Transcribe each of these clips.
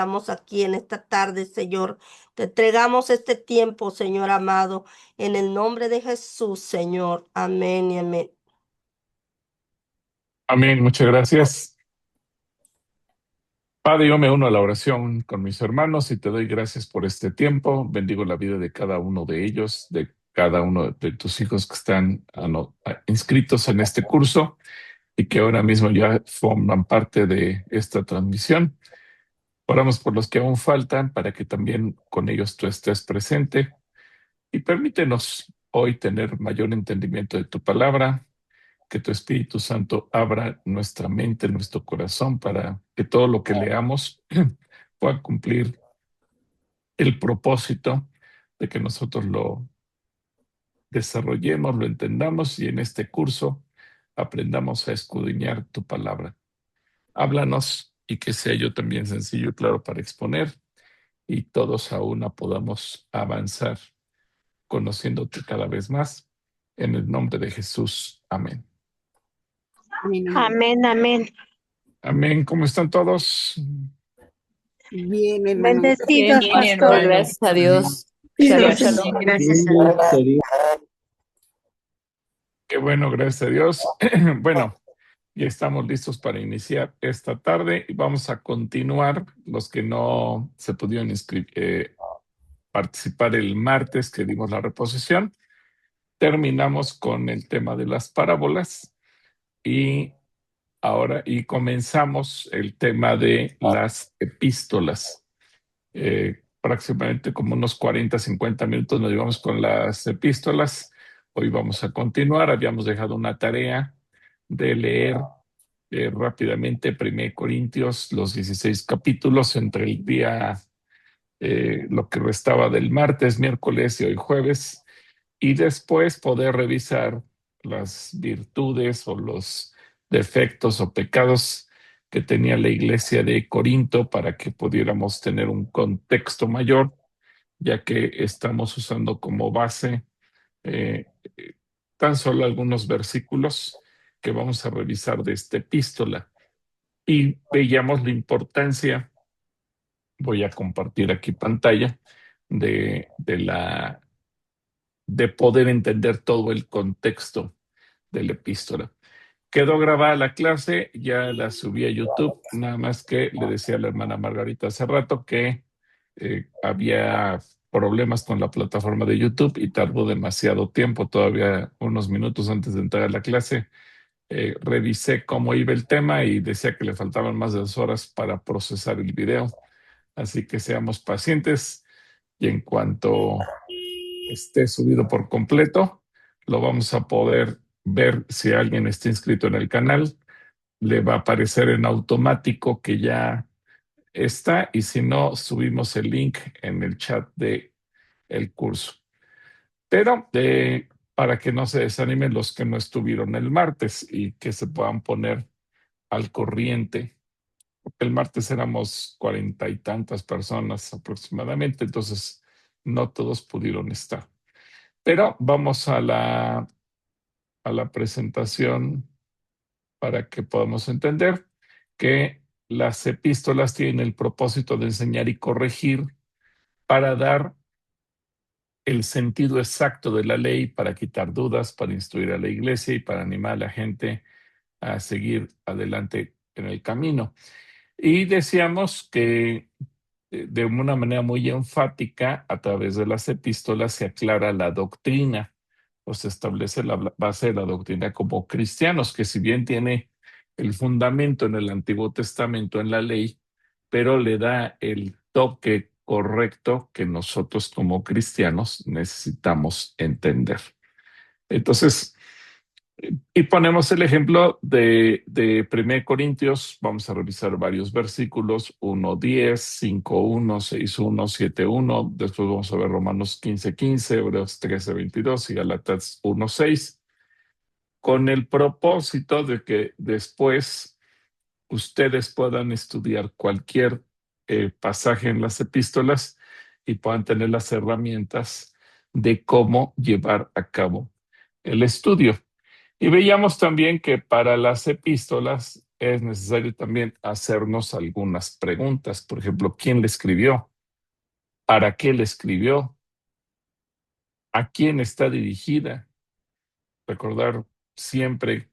Estamos aquí en esta tarde, Señor. Te entregamos este tiempo, Señor amado, en el nombre de Jesús, Señor. Amén y amén. Amén, muchas gracias. Padre, yo me uno a la oración con mis hermanos y te doy gracias por este tiempo. Bendigo la vida de cada uno de ellos, de cada uno de tus hijos que están inscritos en este curso y que ahora mismo ya forman parte de esta transmisión. Oramos por los que aún faltan para que también con ellos tú estés presente y permítenos hoy tener mayor entendimiento de tu palabra, que tu Espíritu Santo abra nuestra mente, nuestro corazón, para que todo lo que leamos pueda cumplir el propósito de que nosotros lo desarrollemos, lo entendamos y en este curso aprendamos a escudriñar tu palabra. Háblanos y que sea yo también sencillo y claro para exponer y todos a una podamos avanzar conociéndote cada vez más. En el nombre de Jesús. Amén. Amén, amén. Amén. ¿Cómo están todos? Bien, hermano. Bendecidos, Bien, pastor. hermano. Gracias a Dios. Sí, Shalom, gracias. shalom. Gracias a Dios. Qué bueno, gracias a Dios. Bueno, ya estamos listos para iniciar esta tarde y vamos a continuar. Los que no se pudieron participar el martes que dimos la reposición, terminamos con el tema de las parábolas y ahora comenzamos el tema de las epístolas. Próximamente como unos 40, 50 minutos nos llevamos con las epístolas. Hoy vamos a continuar. Habíamos dejado una tarea de leer rápidamente 1 Corintios, los 16 capítulos entre el día, lo que restaba del martes, miércoles y hoy jueves, y después poder revisar las virtudes o los defectos o pecados que tenía la iglesia de Corinto para que pudiéramos tener un contexto mayor, ya que estamos usando como base eh, tan solo algunos versículos que vamos a revisar de esta epístola. Y veíamos la importancia, voy a compartir aquí pantalla, de poder entender todo el contexto de la epístola. Quedó grabada la clase, ya la subí a YouTube, nada más que le decía a la hermana Margarita hace rato que había problemas con la plataforma de YouTube y tardó demasiado tiempo, todavía unos minutos antes de entrar a la clase. Revisé cómo iba el tema y decía que le faltaban más de 2 horas para procesar el video. Así que seamos pacientes y en cuanto esté subido por completo, lo vamos a poder ver. Si alguien está inscrito en el canal, le va a aparecer en automático que ya está, y si no, subimos el link en el chat de el curso. Pero para que no se desanimen los que no estuvieron el martes y que se puedan poner al corriente. El martes éramos 40 y tantas personas aproximadamente, entonces no todos pudieron estar. Pero vamos a la presentación para que podamos entender que las epístolas tienen el propósito de enseñar y corregir para dar el sentido exacto de la ley, para quitar dudas, para instruir a la iglesia y para animar a la gente a seguir adelante en el camino. Y decíamos que de una manera muy enfática, a través de las epístolas se aclara la doctrina o se establece la base de la doctrina como cristianos, que si bien tiene el fundamento en el Antiguo Testamento, en la ley, pero le da el toque correcto que nosotros como cristianos necesitamos entender. Entonces, y ponemos el ejemplo de 1 Corintios. Vamos a revisar varios versículos: 1:10, 5:1, 6:1, 7:1. Después vamos a ver Romanos 15:15, Hebreos 13:22 y Gálatas 1:6, con el propósito de que después ustedes puedan estudiar cualquier pasaje en las epístolas y puedan tener las herramientas de cómo llevar a cabo el estudio. Y veíamos también que para las epístolas es necesario también hacernos algunas preguntas. Por ejemplo, ¿quién le escribió? ¿Para qué le escribió? ¿A quién está dirigida? Recordar siempre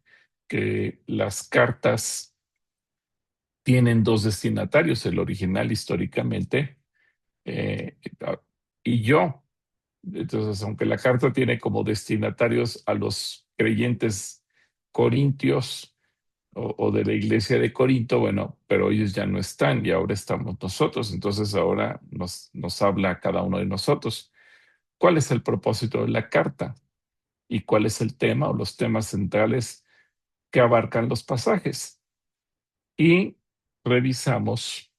que las cartas tienen dos destinatarios, el original históricamente eh, y yo. Entonces, aunque la carta tiene como destinatarios a los creyentes corintios o de la iglesia de Corinto, bueno, pero ellos ya no están y ahora estamos nosotros. Entonces ahora nos habla a cada uno de nosotros. ¿Cuál es el propósito de la carta? ¿Y cuál es el tema o los temas centrales que abarcan los pasajes? Y revisamos,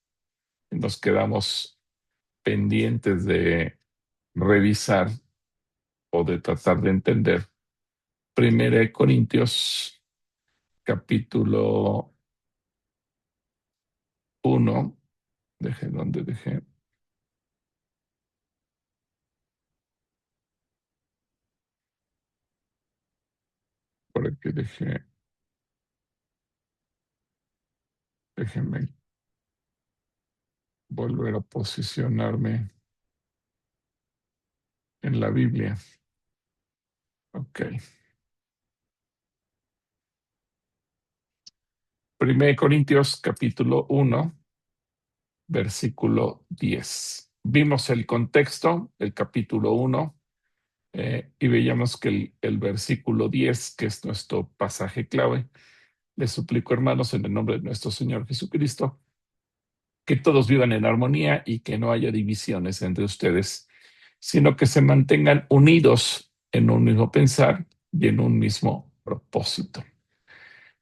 nos quedamos pendientes de revisar o de tratar de entender Primera de Corintios, capítulo 1. Dejé donde dejé. Por aquí dejé. Déjenme volver a posicionarme en la Biblia. Ok. Primera de Corintios, capítulo 1, versículo 10. Vimos el contexto, el capítulo 1, y veíamos que el versículo 10, que es nuestro pasaje clave, les suplico, hermanos, en el nombre de nuestro Señor Jesucristo, que todos vivan en armonía y que no haya divisiones entre ustedes, sino que se mantengan unidos en un mismo pensar y en un mismo propósito.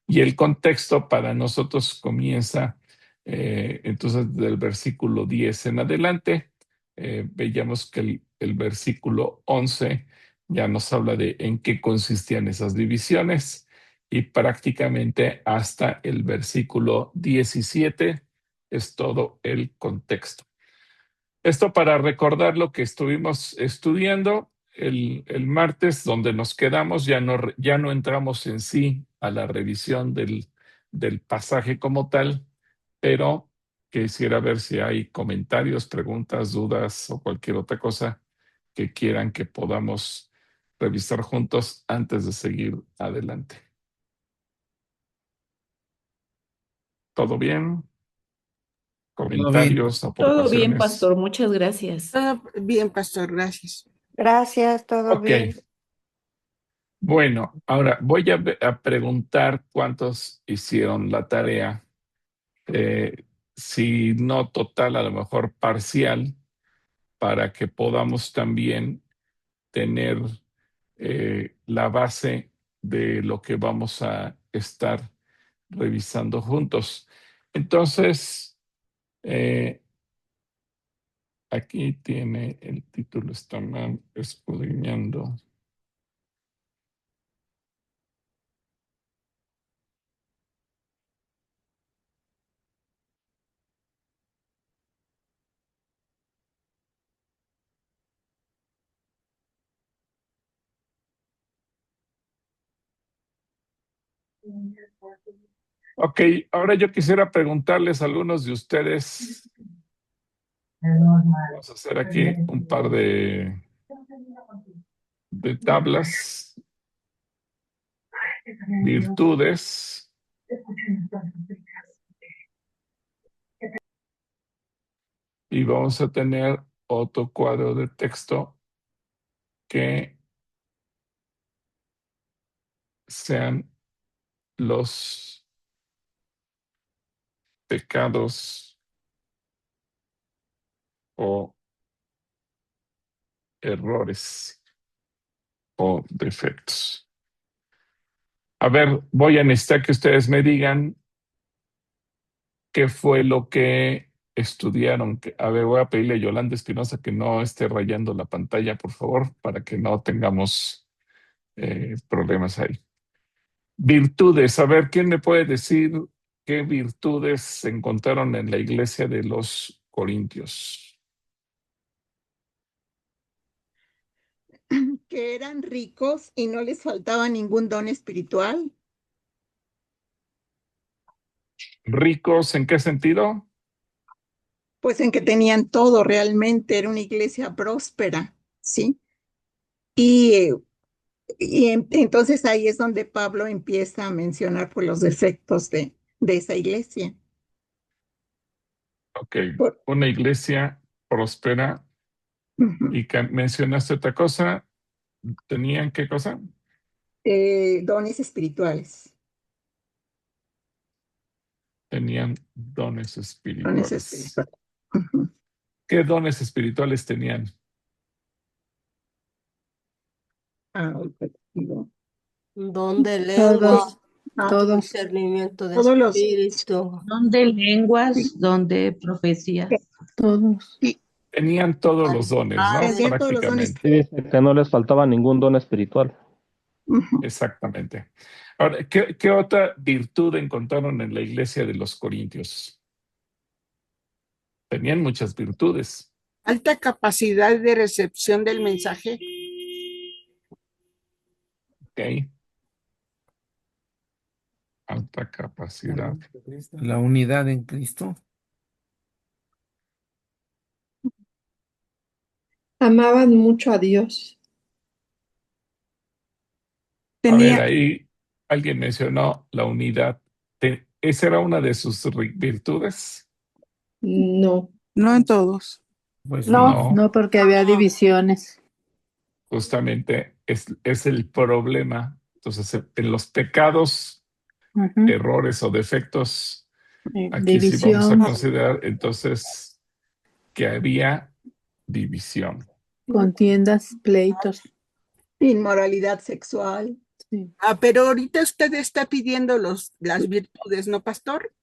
Y el contexto para nosotros comienza entonces del versículo 10 en adelante. Veíamos que el versículo 11 ya nos habla de en qué consistían esas divisiones y prácticamente hasta el versículo 17 es todo el contexto. Esto para recordar lo que estuvimos estudiando el martes, donde nos quedamos, ya no entramos en sí a la revisión del pasaje como tal, pero quisiera ver si hay comentarios, preguntas, dudas o cualquier otra cosa que quieran que podamos revisar juntos antes de seguir adelante. ¿Todo bien? ¿Comentarios, Todo bien, aportaciones? pastor, muchas gracias. Todo bien, pastor, gracias. Gracias, todo Ok. bien. Bueno, ahora voy a preguntar cuántos hicieron la tarea, si no total, a lo mejor parcial, para que podamos también tener la base de lo que vamos a estar revisando juntos. Entonces, aquí tiene el título, están escudriñando. Ok, ahora yo quisiera preguntarles a algunos de ustedes. Vamos a hacer aquí un par de tablas, virtudes, y vamos a tener otro cuadro de texto que sean los pecados o errores o defectos. A ver, voy a necesitar que ustedes me digan qué fue lo que estudiaron. A ver, voy a pedirle a Yolanda Espinosa que no esté rayando la pantalla, por favor, para que no tengamos problemas ahí. Virtudes. A ver, ¿quién me puede decir qué virtudes se encontraron en la iglesia de los Corintios? Que eran ricos y no les faltaba ningún don espiritual. ¿Ricos en qué sentido? Pues en que tenían todo realmente, era una iglesia próspera, ¿sí? Y, entonces ahí es donde Pablo empieza a mencionar pues, los defectos de esa iglesia. Ok, Por- una iglesia próspera. Ujú. Y mencionaste otra cosa. ¿Tenían qué cosa? Dones espirituales, Tenían dones dones espirituales. espirituales. Ujú. ¿Qué dones espirituales tenían? Ahorita te digo. Don de Todos, lengua, Ah, todos, discernimiento de todos los, espíritu. Don de sí, lenguas, don de profecías. todos. sí, Tenían todos los dones, ¿no? Sanidades. tendrían todos los dones. Prácticamente. Sí, dice que no les faltaba ningún don espiritual. Ujú. Exactamente. Ahora, ¿qué otra virtud encontraron en la iglesia de los Corintios? Tenían muchas virtudes. Alta capacidad de recepción del mensaje. ¿Ok? Alta capacidad. La unidad en Cristo. Amaban mucho a Dios. A ver, Tenía, ahí alguien mencionó la unidad. ¿Esa era una de sus virtudes? No, no en todos. Pues no. No, no porque había divisiones, justamente es el problema. Entonces, en los pecados, ujú, errores o defectos, aquí sí vamos a división, considerar entonces que había división. contiendas, pleitos. Inmoralidad sexual. Sí. Pero ahorita usted está pidiendo las virtudes, ¿no, pastor?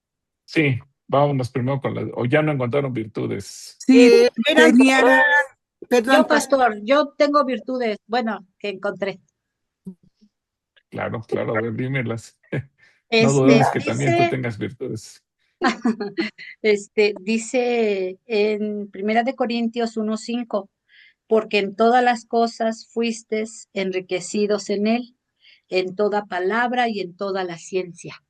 Sí, vámonos primero con las, o ya no encontraron virtudes. Sí, tenían, Yo, perdón, pastor, yo tengo virtudes, bueno, que encontré. Claro, claro, a ver, dímelas. No Este, dudamos que también tú dice, tengas virtudes. dice en Primera de Corintios 1:5, porque en todas las cosas fuisteis enriquecidos en él, en toda palabra y en toda la ciencia.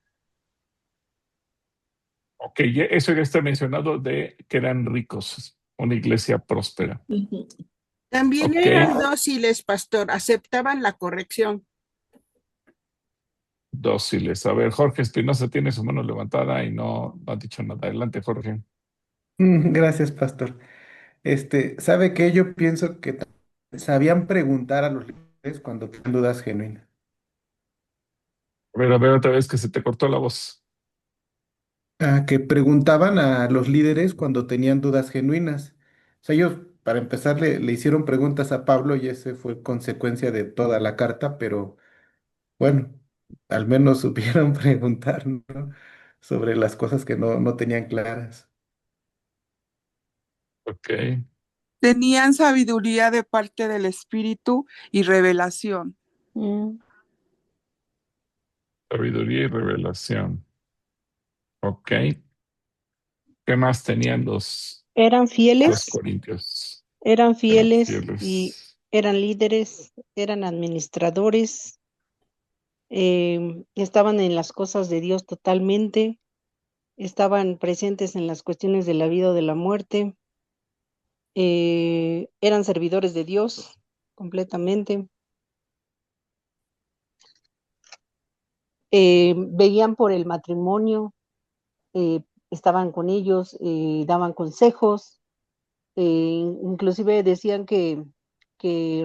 Ok, eso ya está mencionado de que eran ricos, una iglesia próspera. Ujú. también Ok, eran dóciles, pastor, aceptaban la corrección. dóciles. A ver, Jorge Espinosa tiene su mano levantada y no ha dicho nada. Adelante, Jorge. Gracias, pastor. ¿Sabe qué? Yo pienso que sabían preguntar a los líderes cuando tenían dudas genuinas. A ver, otra vez que se te cortó la voz. Que preguntaban a los líderes cuando tenían dudas genuinas. O sea, ellos, para empezar, le hicieron preguntas a Pablo y ese fue consecuencia de toda la carta, pero bueno, al menos supieron preguntar, ¿no? Sobre las cosas que no tenían claras. Ok, Tenían sabiduría de parte del Espíritu y revelación. Mm. sabiduría y revelación. Ok, ¿qué más tenían Eran los fieles, corintios? eran Eran fieles y fieles. eran líderes, eran administradores, estaban en las cosas de Dios totalmente, estaban presentes en las cuestiones de la vida o de la muerte, eran servidores de Dios completamente, veían por el matrimonio, eh, estaban con ellos, daban consejos, inclusive decían que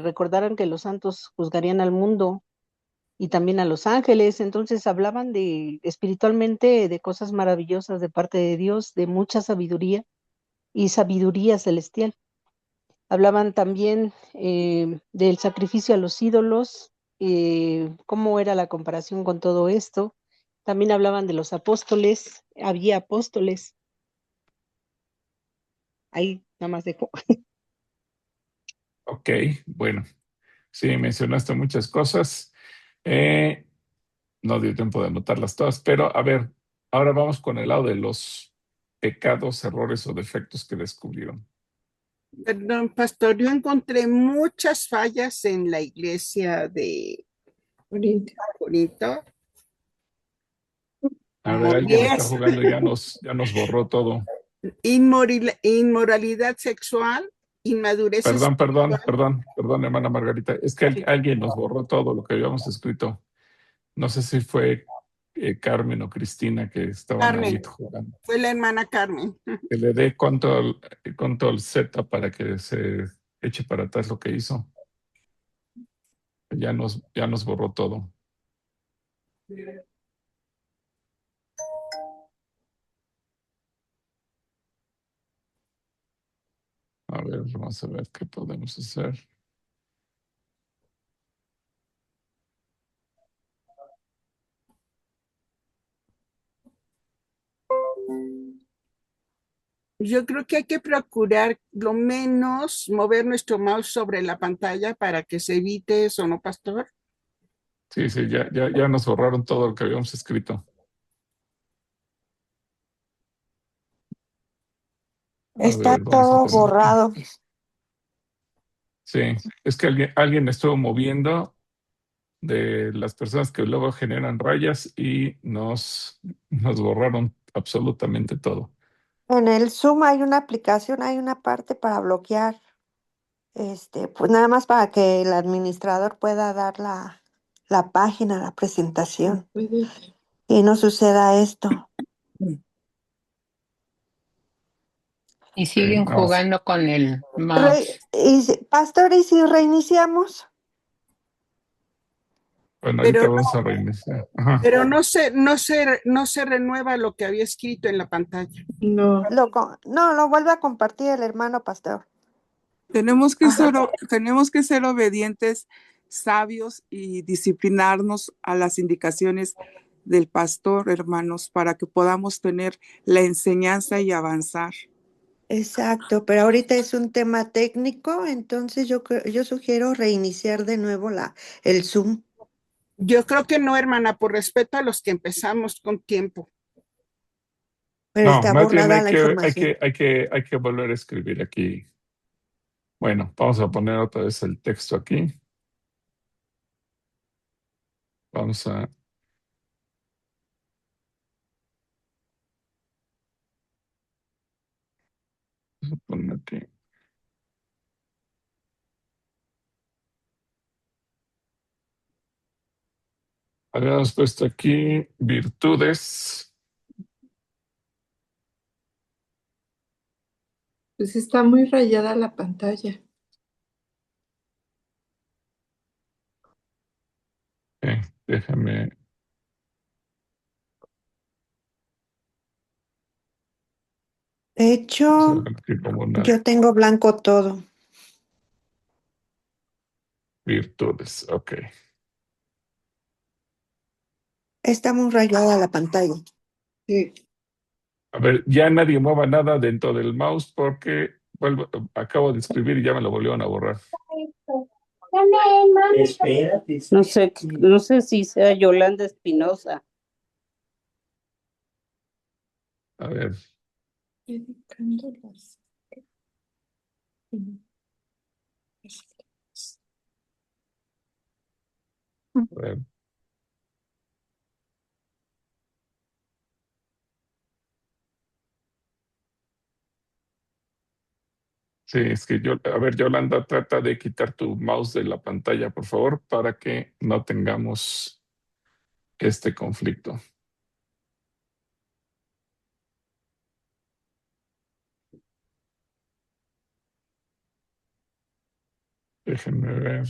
recordaran que los santos juzgarían al mundo y también a los ángeles, entonces hablaban de espiritualmente de cosas maravillosas de parte de Dios, de mucha sabiduría y sabiduría celestial. Hablaban también del sacrificio a los ídolos, cómo era la comparación con todo esto. También hablaban de los apóstoles, había apóstoles. Ahí nada más dejo. Ok, bueno, sí, mencionaste muchas cosas. No dio tiempo de anotarlas todas, pero a ver, ahora vamos con el lado de los pecados, errores o defectos que descubrieron. Perdón, pastor, yo encontré muchas fallas en la iglesia de Corintios. Corinto. A ver, alguien está 10. jugando y ya nos borró todo. Inmoralidad sexual, inmadurez espiritual. Perdón, hermana Margarita. Es que alguien nos borró todo lo que habíamos escrito. No sé si fue Carmen o Cristina que estaban ahí Carmen, jugando. fue la hermana Carmen. Que le dé control Z para que se eche para atrás lo que hizo. Ya nos borró todo. A ver, vamos a ver qué podemos hacer. Yo creo que hay que procurar lo menos mover nuestro mouse sobre la pantalla para que se evite eso, ¿no, pastor? Sí, ya nos borraron todo lo que habíamos escrito. Está Vamos a todo poner aquí. borrado. Sí, es que alguien estuvo moviendo de las personas que luego generan rayas y nos borraron absolutamente todo. En el Zoom hay una aplicación, hay una parte para bloquear, pues nada más para que el administrador pueda dar la página, la presentación y no suceda esto. Y siguen Vamos. jugando con el mouse. Pastor, ¿y si reiniciamos? Bueno, Pero ahorita vamos a reiniciar. Ajá. Pero no se renueva lo que había escrito en la pantalla. No. No, lo vuelve a compartir el hermano pastor. Tenemos que ser obedientes, sabios y disciplinarnos a las indicaciones del pastor, hermanos, para que podamos tener la enseñanza y avanzar. Exacto, pero ahorita es un tema técnico, entonces yo sugiero reiniciar de nuevo el Zoom. Yo creo que no, hermana, por respeto a los que empezamos con tiempo. Pero No, está más bien borrada la información. hay que volver a escribir aquí. Bueno, vamos a poner otra vez el texto aquí. Vamos a poner aquí. Habíamos puesto aquí virtudes. Pues está muy rayada la pantalla. Déjame. De hecho, yo tengo blanco todo. Virtudes, ok. Está muy rayada la pantalla. Sí. A ver, ya nadie mueva nada dentro del mouse porque acabo de escribir y ya me lo volvieron a borrar. Espérate. No sé si sea Yolanda Espinosa. A ver. A ver. Sí, es que Yolanda, trata de quitar tu mouse de la pantalla, por favor, para que no tengamos este conflicto. Déjenme ver.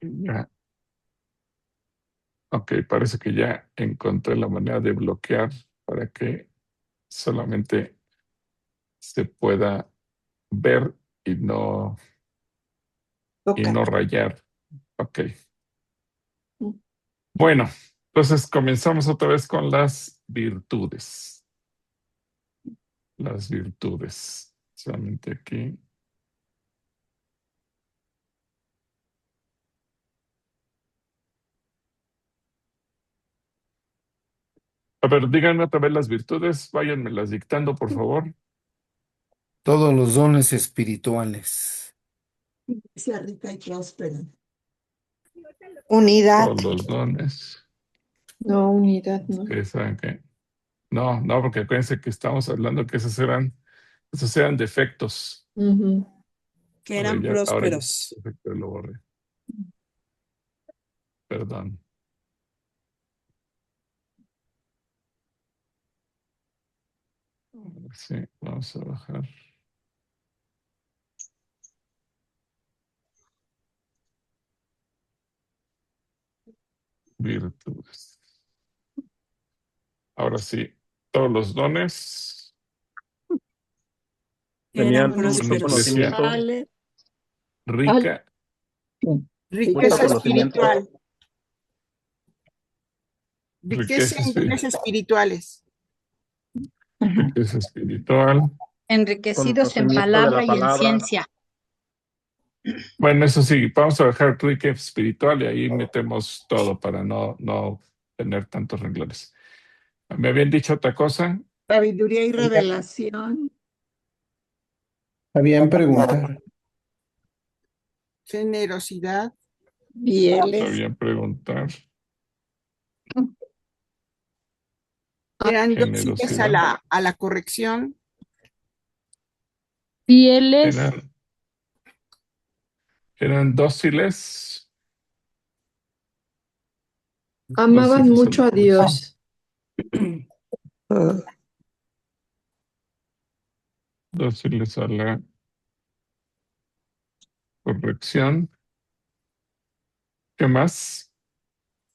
Ya. Ok, parece que ya encontré la manera de bloquear para que solamente se pueda ver y no rayar. Ok. Bueno, entonces comenzamos otra vez con las virtudes. las virtudes. Solamente aquí. A ver, díganme otra vez las virtudes, váyanmelas dictando, por favor. Todos los dones espirituales. Sea rica y próspera. Unidad. Todos los dones. No, unidad, no. Ustedes saben que. No, porque acuérdense que estamos hablando que esos eran defectos. Ujú. Que A ver, eran ahora ya prósperos. perfecto, lo borré. Perdón. Sí, vamos a bajar. Virtudes. Ahora sí, todos los dones. Tenían Eran un prósperos. conocimiento, Rica. Riqueza conocimiento. espiritual. Riqueza Riqueza en dones espirituales. Riqueza espiritual. Enriquecidos en Conocimiento de palabra la y en palabra. ciencia. Bueno, eso sí, vamos a dejar rica espiritual y ahí metemos todo para no tener tantos renglones. ¿Me habían dicho otra cosa? Sabiduría y revelación. Habían preguntar. Generosidad. Fieles. Sabían preguntar. Eran dóciles Generosidad. a la corrección. Fieles. Eran dóciles. Amaban Dóciles mucho a la Dios. corrección. Dóciles a la corrección. ¿Qué más?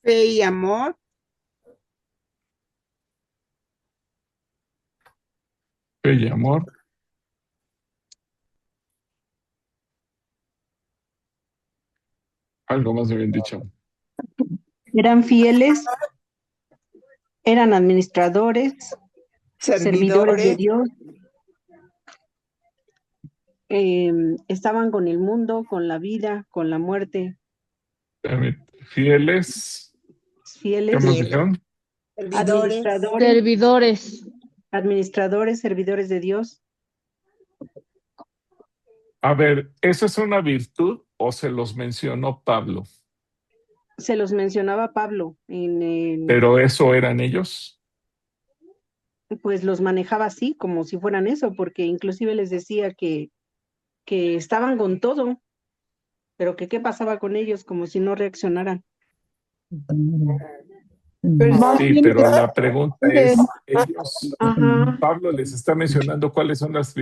Fe y amor. Fe y amor. Algo más me habían dicho. Eran fieles, eran administradores, servidores de Dios, estaban con el mundo, con la vida, con la muerte. Fieles. Fieles. ¿Qué más dijeron? Administradores, servidores de Dios. A ver, ¿eso es una virtud o se los mencionó Pablo? Se los mencionaba Pablo ¿Pero eso eran ellos? Pues los manejaba así, como si fueran eso, porque inclusive les decía que estaban con todo, pero que qué pasaba con ellos, como si no reaccionaran. Sí, pero la pregunta es, ¿Pablo les está mencionando cuáles son las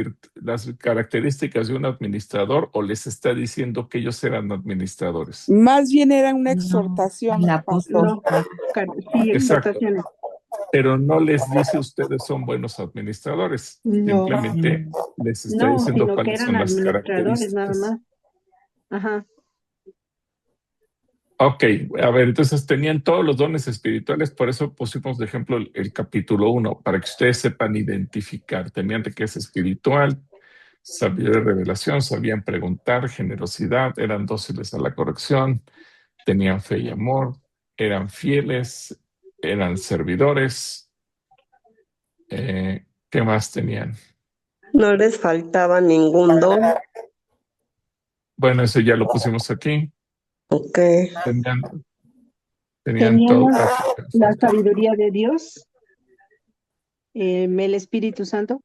características de un administrador o les está diciendo que ellos eran administradores? Más bien era una exhortación. Sí, exacto. exhortaciones. Pero no les dice ustedes son buenos administradores. No. Simplemente les está No, diciendo sino que cuáles eran son las administradores nada características. más. Ajá. Ok, a ver, entonces tenían todos los dones espirituales, por eso pusimos de ejemplo el capítulo 1, para que ustedes sepan identificar. Tenían riqueza espiritual, sabiduría y revelación, sabían preguntar, generosidad, eran dóciles a la corrección, tenían fe y amor, eran fieles, eran servidores. ¿Qué más tenían? No les faltaba ningún don. Bueno, eso ya lo pusimos aquí. Ok. Tenían todo. La sabiduría de Dios, el Espíritu Santo.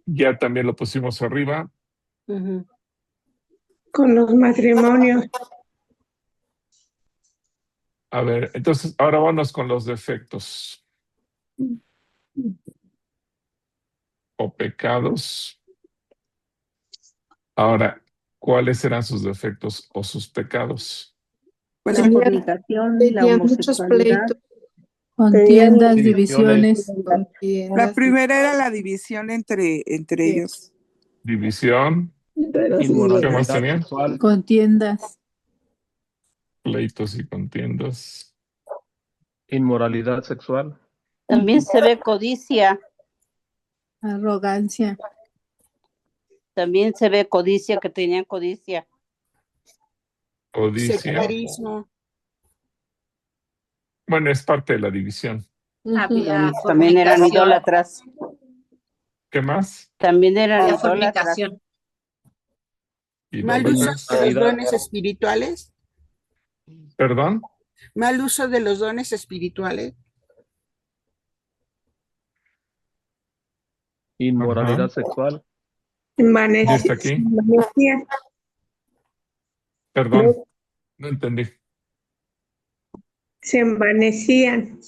Ya también lo pusimos arriba. Con los matrimonios. A ver, entonces ahora vamos con los defectos o pecados. Ahora, ¿cuáles eran sus defectos o sus pecados? Pues la fornicación, la homosexualidad. Contiendas, divisiones. La primera era la división entre ellos. División. ¿Qué más tenían? Contiendas. Pleitos y contiendas. Inmoralidad sexual. También se ve codicia. Arrogancia. También se ve codicia, que tenían codicia. Codicia. Sectarismo. Bueno, es parte de la división. Había También eran fornicación. idólatras. ¿Qué más? También eran Había idólatras. fornicación. Mal uso Idólatras. de los dones espirituales. ¿Perdón? Mal uso de los dones espirituales. Inmoralidad Ajá. sexual. ¿Ya está aquí? Envanecían. Perdón, no entendí. Se envanecían.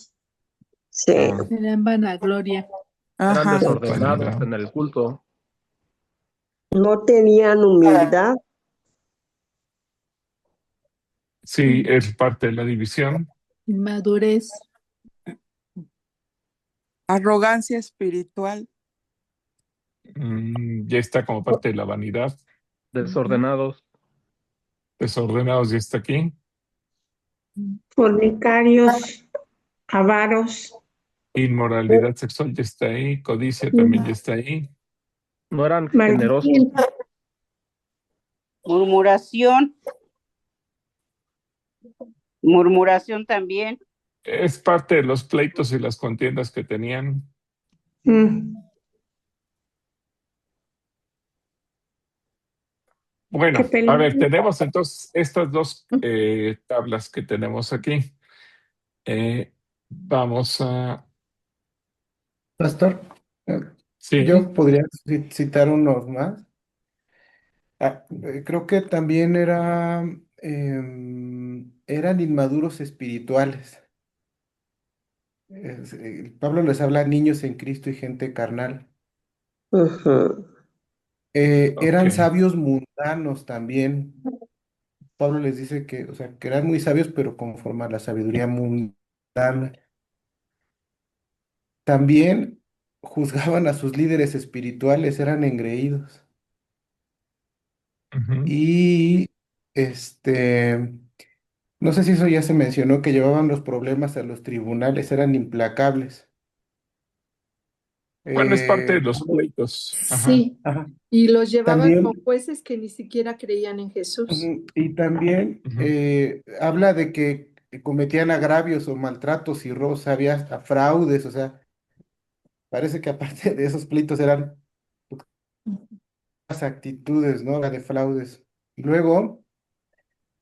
Sí. Ah, Eran vanagloria. Eran Ajá. desordenados vanidad. en el culto. No tenían humildad. Sí, es parte de la división. Inmadurez. Arrogancia espiritual. Ya está como parte de la vanidad. Desordenados. Desordenados ya está aquí. Fornicarios, avaros. Inmoralidad sexual ya está ahí. Codicia también ya está ahí. No eran generosos. Maldicientes. Murmuración. Murmuración también. Es parte de los pleitos y las contiendas que tenían. Bueno, Que a pelean. ver, tenemos entonces estas dos tablas que tenemos aquí. Vamos a... Pastor, Sí, yo podría citar unos más. Creo que también eran inmaduros espirituales. Pablo les habla a niños en Cristo y gente carnal. Eran ok. sabios mundanos también. Pablo les dice que, o sea, que eran muy sabios, pero conforme a la sabiduría mundana. También juzgaban a sus líderes espirituales, eran engreídos. Ujú. Y no sé si eso ya se mencionó, que llevaban los problemas a los tribunales, eran implacables. Bueno, es parte de los Pablo- pleitos. Ajá. Sí, ajá. y los llevaban con También, jueces que ni siquiera creían en Jesús. y también Ujú. habla de que cometían agravios o maltratos y robos, había hasta fraudes, o sea, parece que aparte de esos pleitos eran las actitudes, ¿no? La de fraudes. Luego,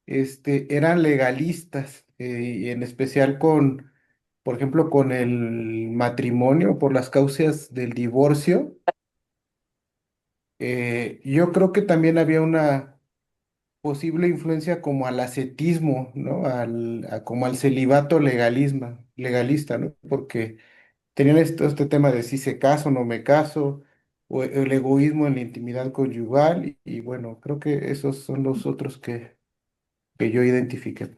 eran legalistas, y en especial por ejemplo, con el matrimonio, por las causas del divorcio. Yo creo que también había una posible influencia como al ascetismo, ¿no? Como al celibato legalista, ¿no? Porque tenían este tema de si se caso o no me caso, o el egoísmo en la intimidad conyugal, y bueno, creo que esos son los otros que yo identifiqué.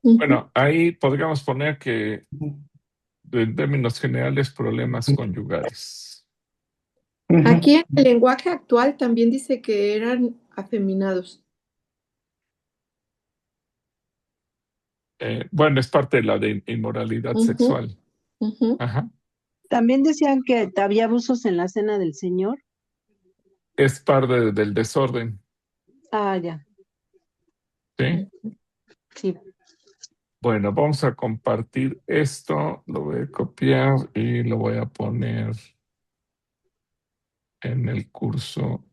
Bueno, ahí podríamos poner que en términos generales problemas conyugales. Aquí en el lenguaje actual también dice que eran afeminados. Bueno, es parte de la de inmoralidad sexual. Ajá. También decían que había abusos en la cena del Señor. Es parte del desorden. Ah, ya. ¿Sí? Sí. Bueno, vamos a compartir esto. Lo voy a copiar y lo voy a poner en el curso.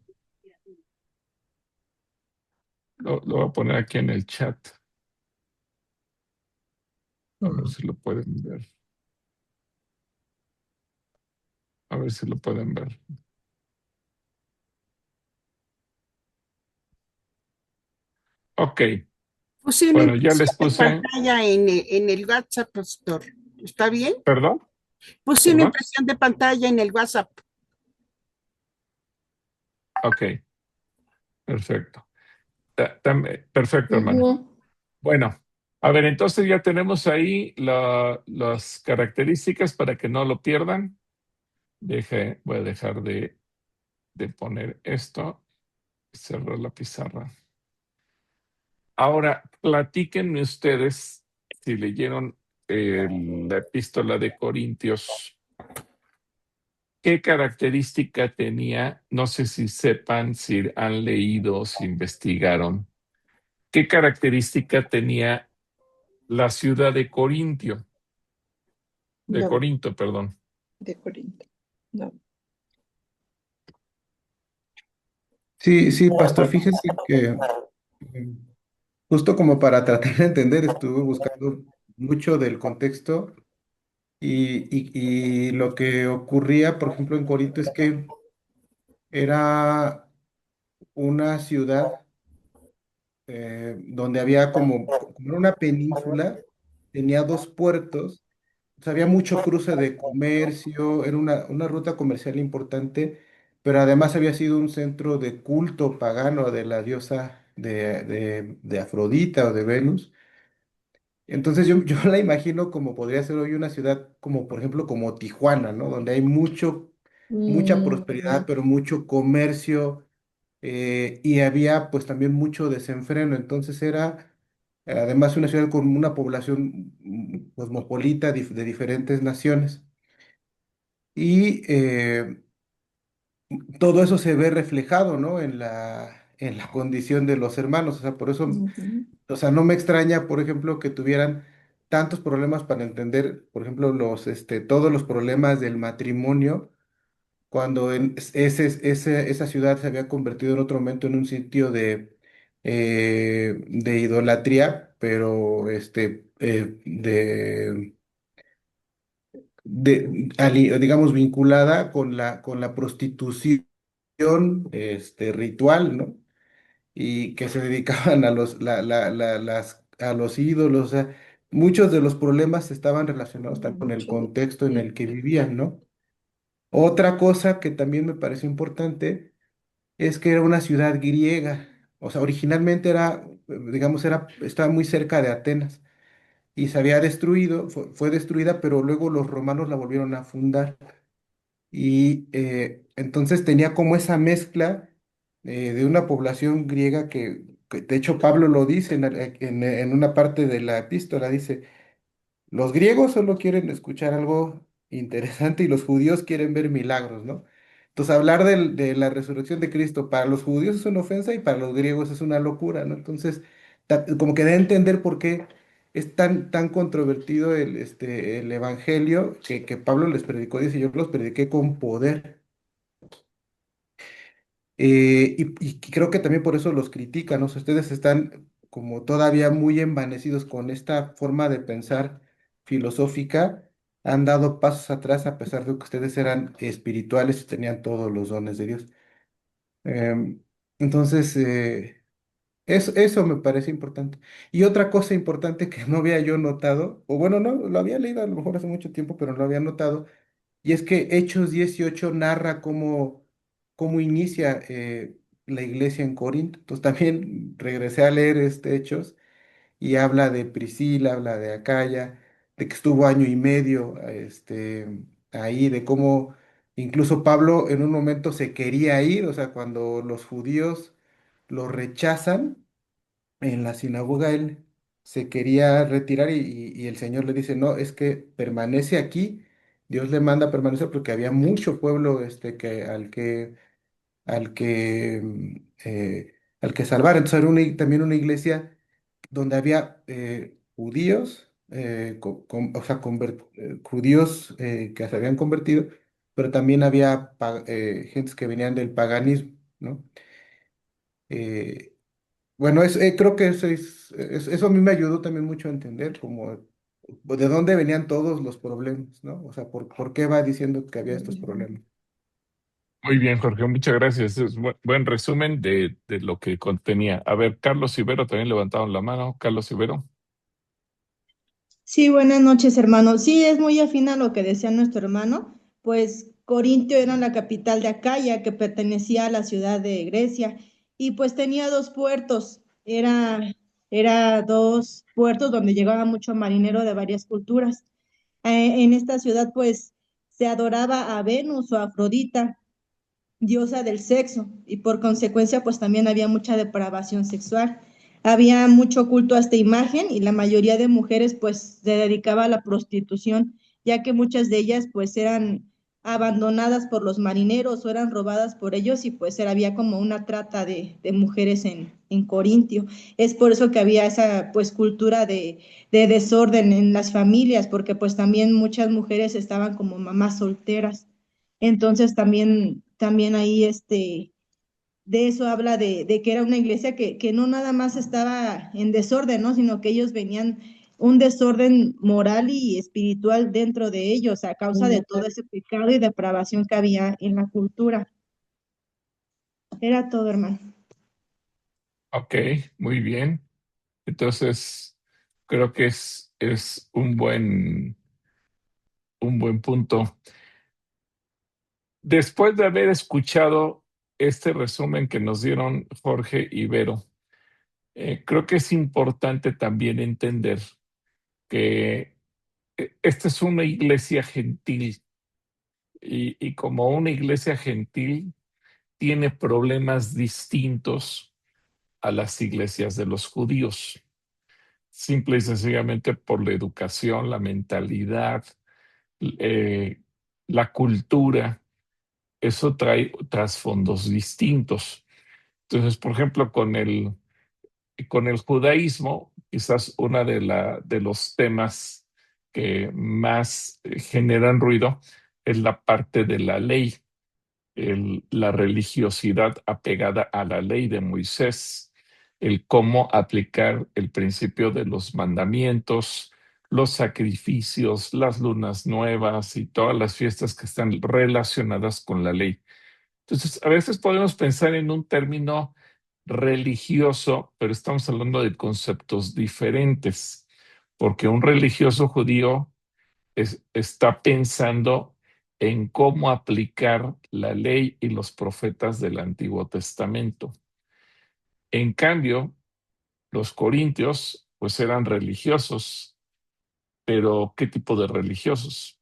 Lo voy a poner aquí en el chat. A ver si lo pueden ver. A ver si lo pueden ver. Ok. Puse una Bueno, ya impresión les de puse. pantalla en el WhatsApp, pastor. ¿Está bien? ¿Perdón? Puse una ¿Perdón? impresión de pantalla en el WhatsApp. Ok. Perfecto. Perfecto, hermano. Bueno, a ver, entonces ya tenemos ahí las características para que no lo pierdan. Voy a dejar de poner esto, cerrar la pizarra. Ahora, platíquenme ustedes si leyeron la epístola de Corintios, ¿qué característica tenía? No sé si sepan, si han leído, si investigaron. ¿Qué característica tenía la ciudad de Corintio? De No, Corinto, perdón. de Corinto. No. Sí, sí, pastor, fíjese que justo como para tratar de entender, estuve buscando mucho del contexto y lo que ocurría, por ejemplo, en Corinto es que era una ciudad donde había como era una península, tenía dos puertos, o sea, había mucho cruce de comercio, era una ruta comercial importante, pero además había sido un centro de culto pagano de la diosa de Afrodita o de Venus. Entonces yo la imagino como podría ser hoy una ciudad como, por ejemplo, como Tijuana, ¿no? Donde hay mucha prosperidad, pero mucho comercio, y había pues también mucho desenfreno. Entonces era además una ciudad con una población cosmopolita de diferentes naciones. Y todo eso se ve reflejado, ¿no? En la condición de los hermanos. O sea, por eso, Ujú. o sea, no me extraña, por ejemplo, que tuvieran tantos problemas para entender, por ejemplo, todos los problemas del matrimonio, cuando esa ciudad se había convertido en otro momento en un sitio de idolatría, pero digamos, vinculada con la prostitución ritual, ¿no? Y que se dedicaban a los ídolos. O sea, muchos de los problemas estaban relacionados también con el contexto en el que vivían, ¿no? Otra cosa que también me pareció importante es que era una ciudad griega. O sea, originalmente digamos, estaba muy cerca de Atenas y se había destruido, fue destruida, pero luego los romanos la volvieron a fundar. Y entonces tenía como esa mezcla de una población griega que, de hecho, Pablo lo dice en una parte de la epístola, dice, los griegos solo quieren escuchar algo interesante y los judíos quieren ver milagros, ¿no? Entonces, hablar de la resurrección de Cristo para los judíos es una ofensa y para los griegos es una locura, ¿no? Entonces, como que da a entender por qué es tan controvertido el evangelio que Pablo les predicó, dice, yo los prediqué con poder. Y creo que también por eso los critican, ¿no? O sea, ustedes están como todavía muy envanecidos con esta forma de pensar filosófica, han dado pasos atrás a pesar de que ustedes eran espirituales y tenían todos los dones de Dios. Em, entonces, eso me parece importante. Y otra cosa importante que no había yo notado, o bueno, no, lo había leído a lo mejor hace mucho tiempo, pero no lo había notado, y es que Hechos 18 narra cómo inicia la iglesia en Corinto. Entonces también regresé a leer Hechos y habla de Priscila, habla de Acaya, de que estuvo año y medio ahí, de cómo incluso Pablo en un momento se quería ir, o sea, cuando los judíos lo rechazan en la sinagoga, él se quería retirar y el Señor le dice, no, es que permanece aquí. Dios le manda a permanecer porque había mucho pueblo al que salvar. Entonces era también una iglesia donde había judíos, o sea, judíos que se habían convertido, pero también había gentes que venían del paganismo, ¿no? Eh, bueno, creo que eso a mí me ayudó también mucho a entender como de dónde venían todos los problemas, ¿no? O sea, por qué va diciendo que había estos problemas. Muy bien, Jorge, muchas gracias. Es buen resumen de lo que contenía. A ver, Carlos Ibero también levantaron la mano. Carlos Ibero. Sí, buenas noches, hermano. Sí, es muy afín a lo que decía nuestro hermano, pues Corintio era la capital de Acaya, que pertenecía a la ciudad de Grecia, y pues tenía dos puertos, era dos puertos donde llegaba mucho marinero de varias culturas. En esta ciudad, pues, se adoraba a Venus o a Afrodita, diosa del sexo, y por consecuencia, pues también había mucha depravación sexual. había mucho culto a esta imagen y la mayoría de mujeres pues se dedicaba a la prostitución, ya que muchas de ellas pues eran abandonadas por los marineros o eran robadas por ellos y pues había como una trata de mujeres en Corintio. Es por eso que había esa pues cultura de desorden en las familias, porque pues también muchas mujeres estaban como mamás solteras. Entonces también ahí de eso habla de que era una iglesia que no nada más estaba en desorden, ¿no? Sino que ellos venían un desorden moral y espiritual dentro de ellos a causa de todo ese pecado y depravación que había en la cultura. Era todo, hermano. Ok, muy bien. Entonces, creo que es un buen punto. Después de haber escuchado este resumen que nos dieron Jorge y Vero, creo que es importante también entender que esta es una iglesia gentil y como una iglesia gentil tiene problemas distintos a las iglesias de los judíos, simple y sencillamente por la educación, la mentalidad, eh, la cultura. Eso trae trasfondos distintos. Entonces, por ejemplo, con el judaísmo, quizás uno de los temas que más generan ruido es la parte de la ley, la religiosidad apegada a la ley de Moisés, el cómo aplicar el principio de los mandamientos, los sacrificios, las lunas nuevas y todas las fiestas que están relacionadas con la ley. Entonces, a veces podemos pensar en un término religioso, pero estamos hablando de conceptos diferentes, porque un religioso judío está pensando en cómo aplicar la ley y los profetas del Antiguo Testamento. En cambio, los corintios, pues eran religiosos, pero ¿qué tipo de religiosos?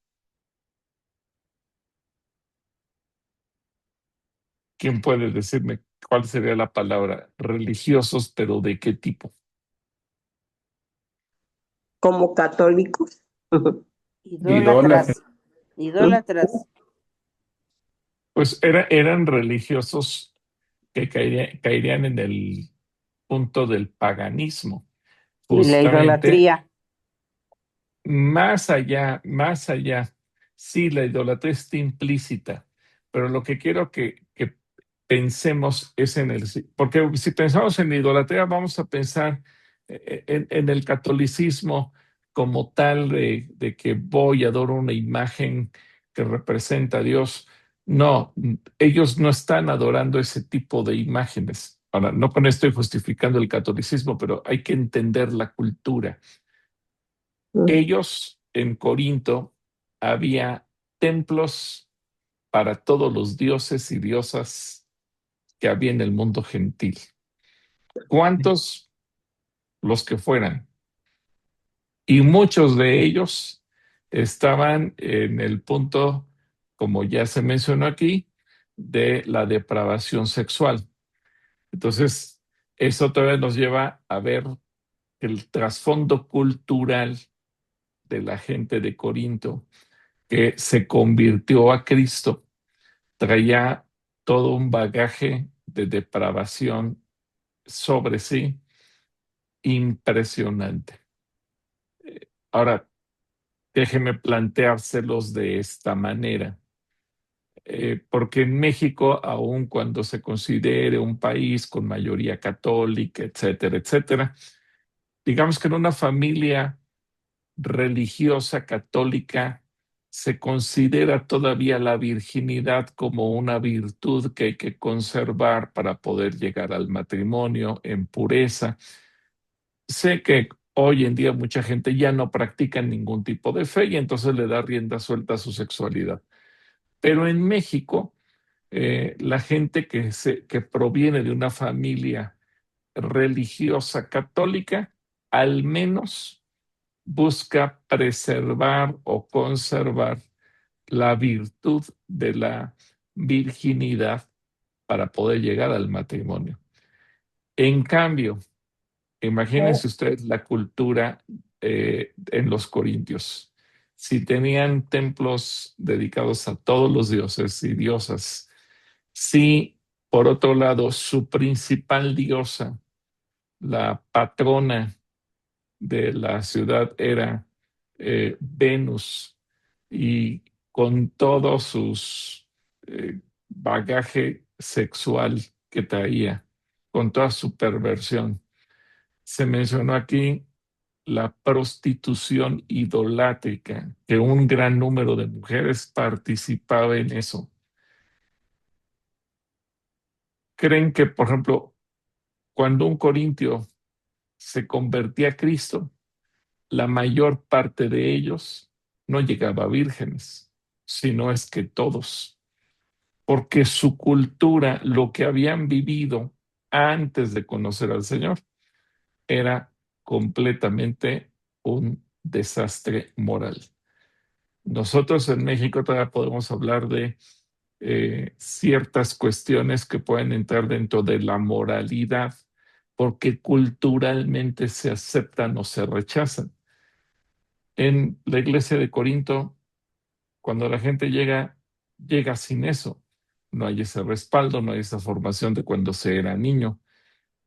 ¿Quién puede decirme cuál sería la palabra? Religiosos, pero ¿de qué tipo? Como católicos. Idólatras. Idólatras. Pues eran religiosos que caerían en el punto del paganismo. Y la Justamente, idolatría. más allá, sí, la idolatría está implícita, pero lo que quiero que pensemos es porque si pensamos en la idolatría, vamos a pensar en el catolicismo como tal de que voy y adoro una imagen que representa a Dios. No, ellos no están adorando ese tipo de imágenes. Ahora, no con esto estoy justificando el catolicismo, pero hay que entender la cultura. Ellos en Corinto había templos para todos los dioses y diosas que había en el mundo gentil. ¿Cuántos? Los que fueran. Y muchos de ellos estaban en el punto, como ya se mencionó aquí, de la depravación sexual. Entonces, eso todavía nos lleva a ver el trasfondo cultural de la gente de Corinto que se convirtió a Cristo, traía todo un bagaje de depravación sobre sí impresionante. Ahora, déjeme planteárselos de esta manera, porque en México, aun cuando se considere un país con mayoría católica, etcétera, etcétera, digamos que en una familia religiosa católica se considera todavía la virginidad como una virtud que hay que conservar para poder llegar al matrimonio en pureza. Sé que hoy en día mucha gente ya no practica ningún tipo de fe y entonces le da rienda suelta a su sexualidad. Pero en México, la gente que proviene de una familia religiosa católica, al menos busca preservar o conservar la virtud de la virginidad para poder llegar al matrimonio. En cambio, Imagínense ustedes la cultura en los corintios. Si tenían templos dedicados a todos los dioses y diosas, si por otro lado su principal diosa, la patrona de la ciudad era Venus, y con todo sus bagaje sexual que traía, con toda su perversión. Se mencionó aquí la prostitución idolátrica, que un gran número de mujeres participaba en eso. Creen que, por ejemplo, cuando un corintio se convertía a Cristo, la mayor parte de ellos no llegaba vírgenes, sino es que todos, porque su cultura, lo que habían vivido antes de conocer al Señor, era completamente un desastre moral. Nosotros en México todavía podemos hablar de ciertas cuestiones que pueden entrar dentro de la moralidad, porque culturalmente se aceptan o se rechazan. En la iglesia de Corinto, cuando la gente llega sin eso. No hay ese respaldo, no hay esa formación de cuando se era niño.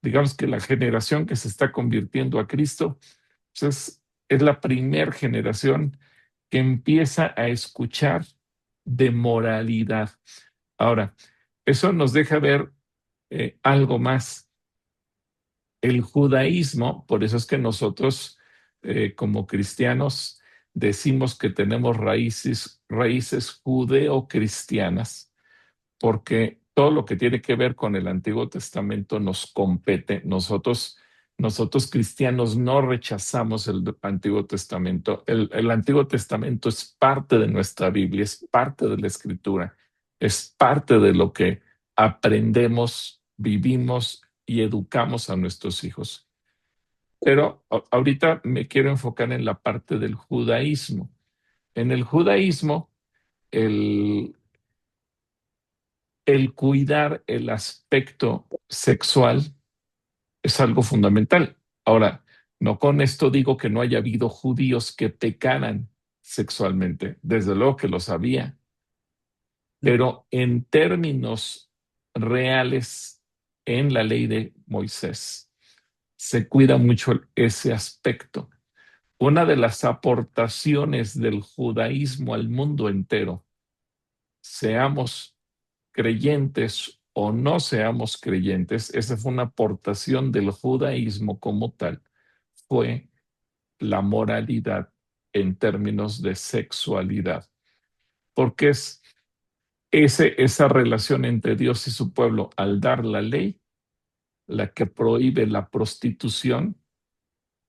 Digamos que la generación que se está convirtiendo a Cristo, pues es la primer generación que empieza a escuchar de moralidad. Ahora, eso nos deja ver algo más. El judaísmo, por eso es que nosotros como cristianos decimos que tenemos raíces judeo-cristianas, porque todo lo que tiene que ver con el Antiguo Testamento nos compete. Nosotros cristianos no rechazamos el Antiguo Testamento. El Antiguo Testamento es parte de nuestra Biblia, es parte de la Escritura, es parte de lo que aprendemos, vivimos y educamos a nuestros hijos. Pero ahorita me quiero enfocar en la parte del judaísmo. En el judaísmo, el cuidar el aspecto sexual es algo fundamental. Ahora, no con esto digo que no haya habido judíos que pecaran sexualmente. Desde luego que los había. Pero en términos reales, en la ley de Moisés, se cuida mucho ese aspecto. Una de las aportaciones del judaísmo al mundo entero, seamos creyentes o no seamos creyentes, esa fue una aportación del judaísmo como tal, fue la moralidad en términos de sexualidad, porque es esa relación entre Dios y su pueblo al dar la ley, la que prohíbe la prostitución,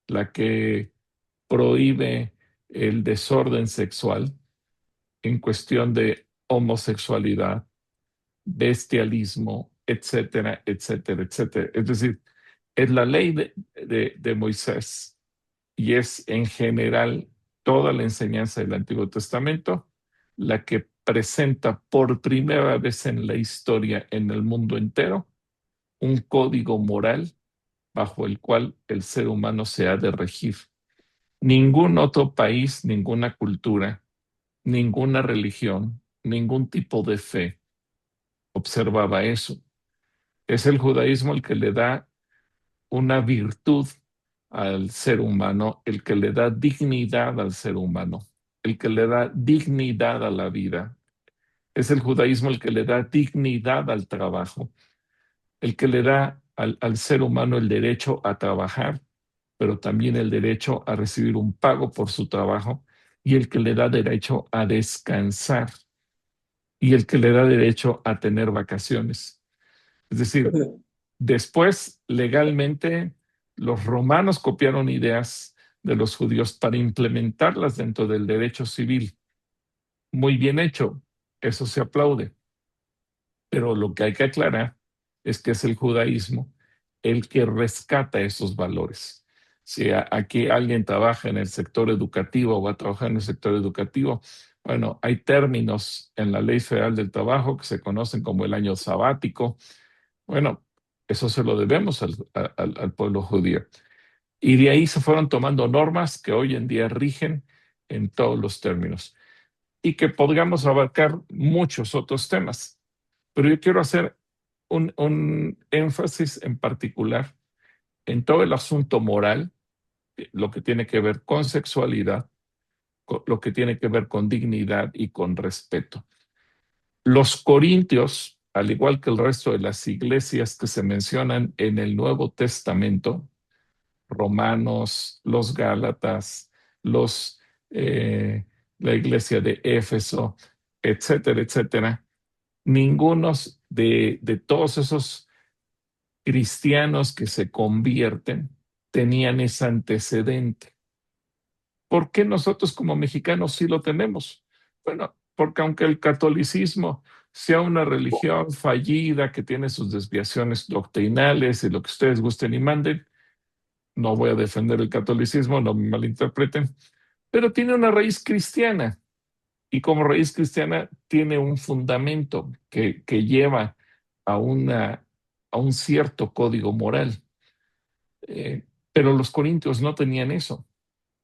la que prohíbe el desorden sexual en cuestión de homosexualidad, bestialismo, etcétera, etcétera, etcétera. Es decir, es la ley de Moisés y es en general toda la enseñanza del Antiguo Testamento la que presenta por primera vez en la historia en el mundo entero un código moral bajo el cual el ser humano se ha de regir. Ningún otro país, ninguna cultura, ninguna religión, ningún tipo de fe observaba eso. Es el judaísmo el que le da una virtud al ser humano, el que le da dignidad al ser humano, el que le da dignidad a la vida. Es el judaísmo el que le da dignidad al trabajo, el que le da al ser humano el derecho a trabajar, pero también el derecho a recibir un pago por su trabajo, y el que le da derecho a descansar, y el que le da derecho a tener vacaciones. Es decir, después, legalmente, los romanos copiaron ideas de los judíos para implementarlas dentro del derecho civil. Muy bien hecho, eso se aplaude. Pero lo que hay que aclarar es que es el judaísmo el que rescata esos valores. Si aquí alguien trabaja en el sector educativo o va a trabajar en el sector educativo, bueno, hay términos en la Ley Federal del Trabajo que se conocen como el año sabático. Bueno, eso se lo debemos al pueblo judío. Y de ahí se fueron tomando normas que hoy en día rigen en todos los términos y que podríamos abarcar muchos otros temas. Pero yo quiero hacer un énfasis en particular en todo el asunto moral, lo que tiene que ver con sexualidad, lo que tiene que ver con dignidad y con respeto. Los corintios, al igual que el resto de las iglesias que se mencionan en el Nuevo Testamento, Romanos, los Gálatas, la iglesia de Éfeso, etcétera, etcétera, ninguno de todos esos cristianos que se convierten tenían ese antecedente. ¿Por qué nosotros como mexicanos sí lo tenemos? Bueno, porque aunque el catolicismo sea una religión fallida que tiene sus desviaciones doctrinales y lo que ustedes gusten y manden, no voy a defender el catolicismo, no me malinterpreten, pero tiene una raíz cristiana y como raíz cristiana tiene un fundamento que lleva a un cierto código moral. Pero los corintios no tenían eso.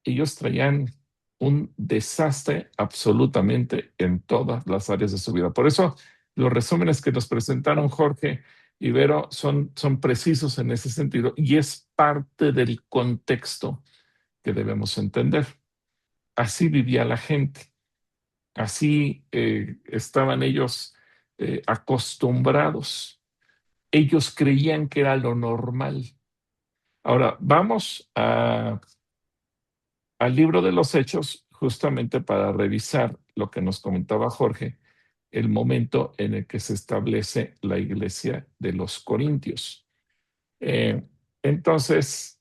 Ellos traían un desastre absolutamente en todas las áreas de su vida. Por eso los resúmenes que nos presentaron Jorge y Vero son precisos en ese sentido y es parte del contexto que debemos entender. Así vivía la gente, así estaban ellos acostumbrados. Ellos creían que era lo normal. Ahora, vamos al libro de los Hechos justamente para revisar lo que nos comentaba Jorge, el momento en el que se establece la iglesia de los Corintios. Entonces,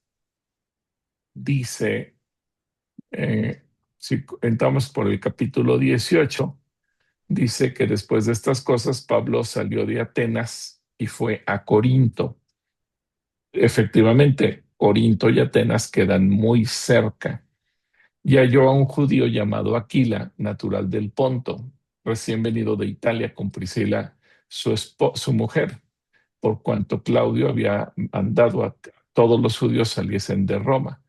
dice, si entramos por el capítulo 18, dice que después de estas cosas Pablo salió de Atenas y fue a Corinto. Efectivamente, Corinto y Atenas quedan muy cerca. Y halló a un judío llamado Aquila, natural del Ponto, recién venido de Italia con Priscila, su mujer, por cuanto Claudio había mandado a todos los judíos saliesen de Roma.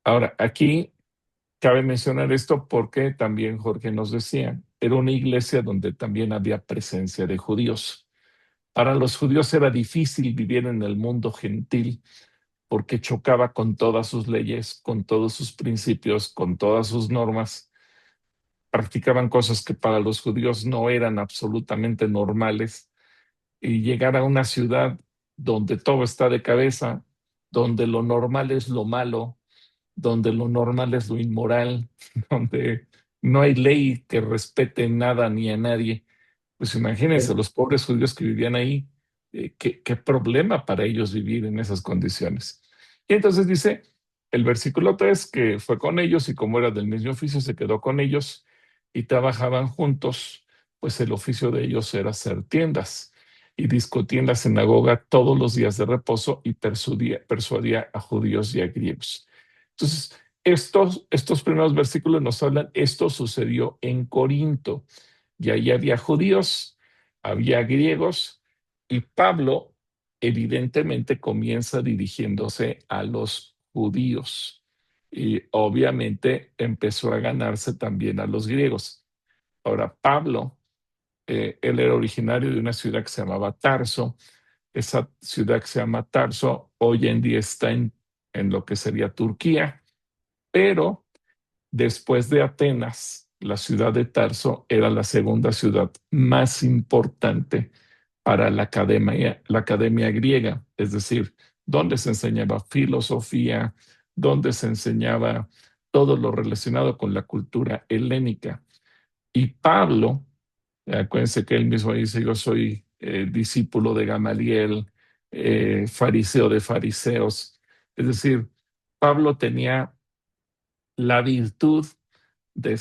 Ahora, aquí cabe mencionar esto porque también Jorge nos decía, era una iglesia donde también había presencia de judíos. Para los judíos era difícil vivir en el mundo gentil porque chocaba con todas sus leyes, con todos sus principios, con todas sus normas. Practicaban cosas que para los judíos no eran absolutamente normales. Y llegar a una ciudad donde todo está de cabeza, donde lo normal es lo malo, donde lo normal es lo inmoral, donde no hay ley que respete nada ni a nadie. Pues imagínense, los pobres judíos que vivían ahí, qué problema para ellos vivir en esas condiciones. Y entonces dice el versículo 3 que fue con ellos y como era del mismo oficio se quedó con ellos y trabajaban juntos, pues el oficio de ellos era hacer tiendas y discutía en la sinagoga todos los días de reposo y persuadía a judíos y a griegos. Entonces, estos primeros versículos nos hablan, esto sucedió en Corinto. Y ahí había judíos, había griegos, y Pablo evidentemente comienza dirigiéndose a los judíos. Y obviamente empezó a ganarse también a los griegos. Ahora, Pablo, él era originario de una ciudad que se llamaba Tarso. Esa ciudad que se llama Tarso hoy en día está en lo que sería Turquía, pero después de Atenas, la ciudad de Tarso era la segunda ciudad más importante para la academia griega, es decir, donde se enseñaba filosofía, donde se enseñaba todo lo relacionado con la cultura helénica. Y Pablo, acuérdense que él mismo dice, yo soy discípulo de Gamaliel, fariseo de fariseos, es decir, Pablo tenía la virtud de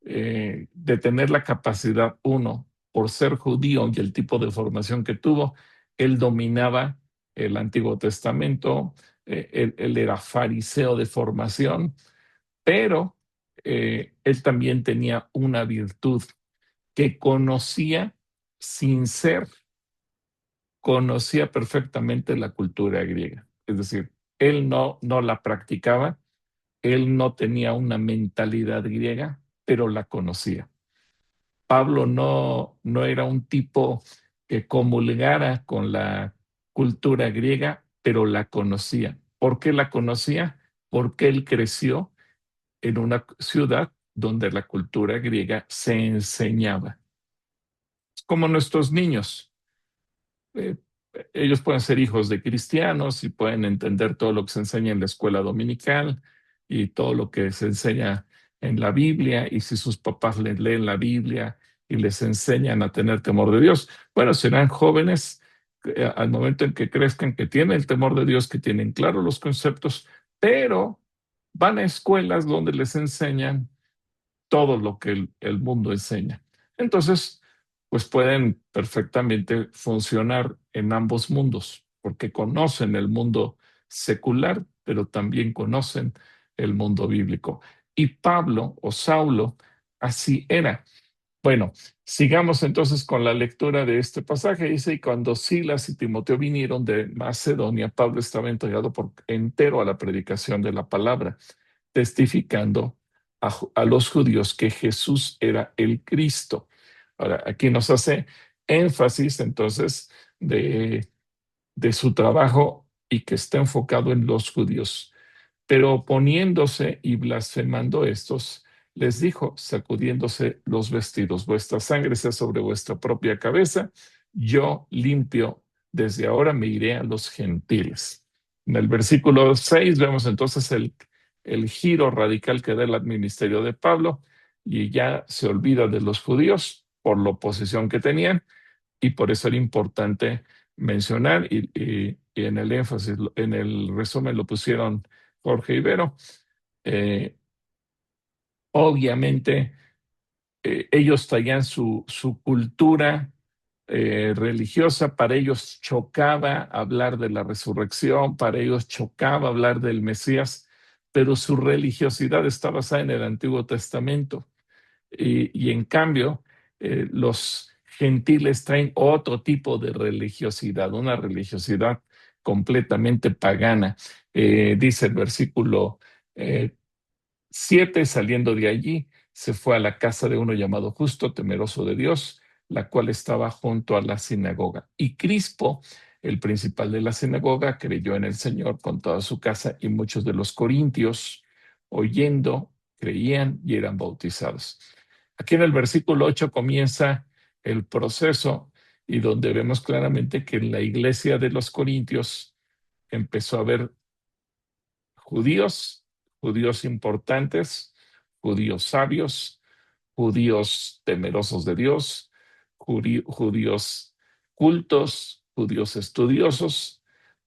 de tener la capacidad, uno, por ser judío y el tipo de formación que tuvo, él dominaba el Antiguo Testamento, él era fariseo de formación, pero él también tenía una virtud que conocía conocía perfectamente la cultura griega. Es decir, él no la practicaba, él no tenía una mentalidad griega, pero la conocía. Pablo no era un tipo que comulgara con la cultura griega, pero la conocía. ¿Por qué la conocía? Porque él creció en una ciudad donde la cultura griega se enseñaba. Como nuestros niños. Eh, Ellos pueden ser hijos de cristianos y pueden entender todo lo que se enseña en la escuela dominical y todo lo que se enseña en la Biblia, y si sus papás les leen la Biblia y les enseñan a tener temor de Dios, bueno, serán jóvenes al momento en que crezcan, que tienen el temor de Dios, que tienen claros los conceptos, pero van a escuelas donde les enseñan todo lo que el mundo enseña. Entonces, pues pueden perfectamente funcionar en ambos mundos, porque conocen el mundo secular, pero también conocen el mundo bíblico. Y Pablo o Saulo así era. Bueno, sigamos entonces con la lectura de este pasaje. Dice, y cuando Silas y Timoteo vinieron de Macedonia, Pablo estaba entregado por entero a la predicación de la palabra, testificando a los judíos que Jesús era el Cristo. Ahora, aquí nos hace énfasis entonces de su trabajo y que está enfocado en los judíos. Pero oponiéndose y blasfemando estos, les dijo, sacudiéndose los vestidos, vuestra sangre sea sobre vuestra propia cabeza, yo limpio, desde ahora me iré a los gentiles. En el versículo 6 vemos entonces el giro radical que da el ministerio de Pablo, y ya se olvida de los judíos por la oposición que tenían, y por eso era importante mencionar, y en el énfasis, en el resumen lo pusieron Jorge Ibero. Obviamente, ellos traían su cultura religiosa, para ellos chocaba hablar de la resurrección, para ellos chocaba hablar del Mesías, pero su religiosidad está basada en el Antiguo Testamento. Y en cambio, los gentiles traen otro tipo de religiosidad, una religiosidad completamente pagana. Dice el versículo 7, saliendo de allí, se fue a la casa de uno llamado Justo, temeroso de Dios, la cual estaba junto a la sinagoga. Y Crispo, el principal de la sinagoga, creyó en el Señor con toda su casa, y muchos de los corintios, oyendo, creían y eran bautizados. Aquí en el versículo 8 comienza el proceso, y donde vemos claramente que en la iglesia de los corintios empezó a haber judíos importantes, judíos sabios, judíos temerosos de Dios, judíos cultos, judíos estudiosos,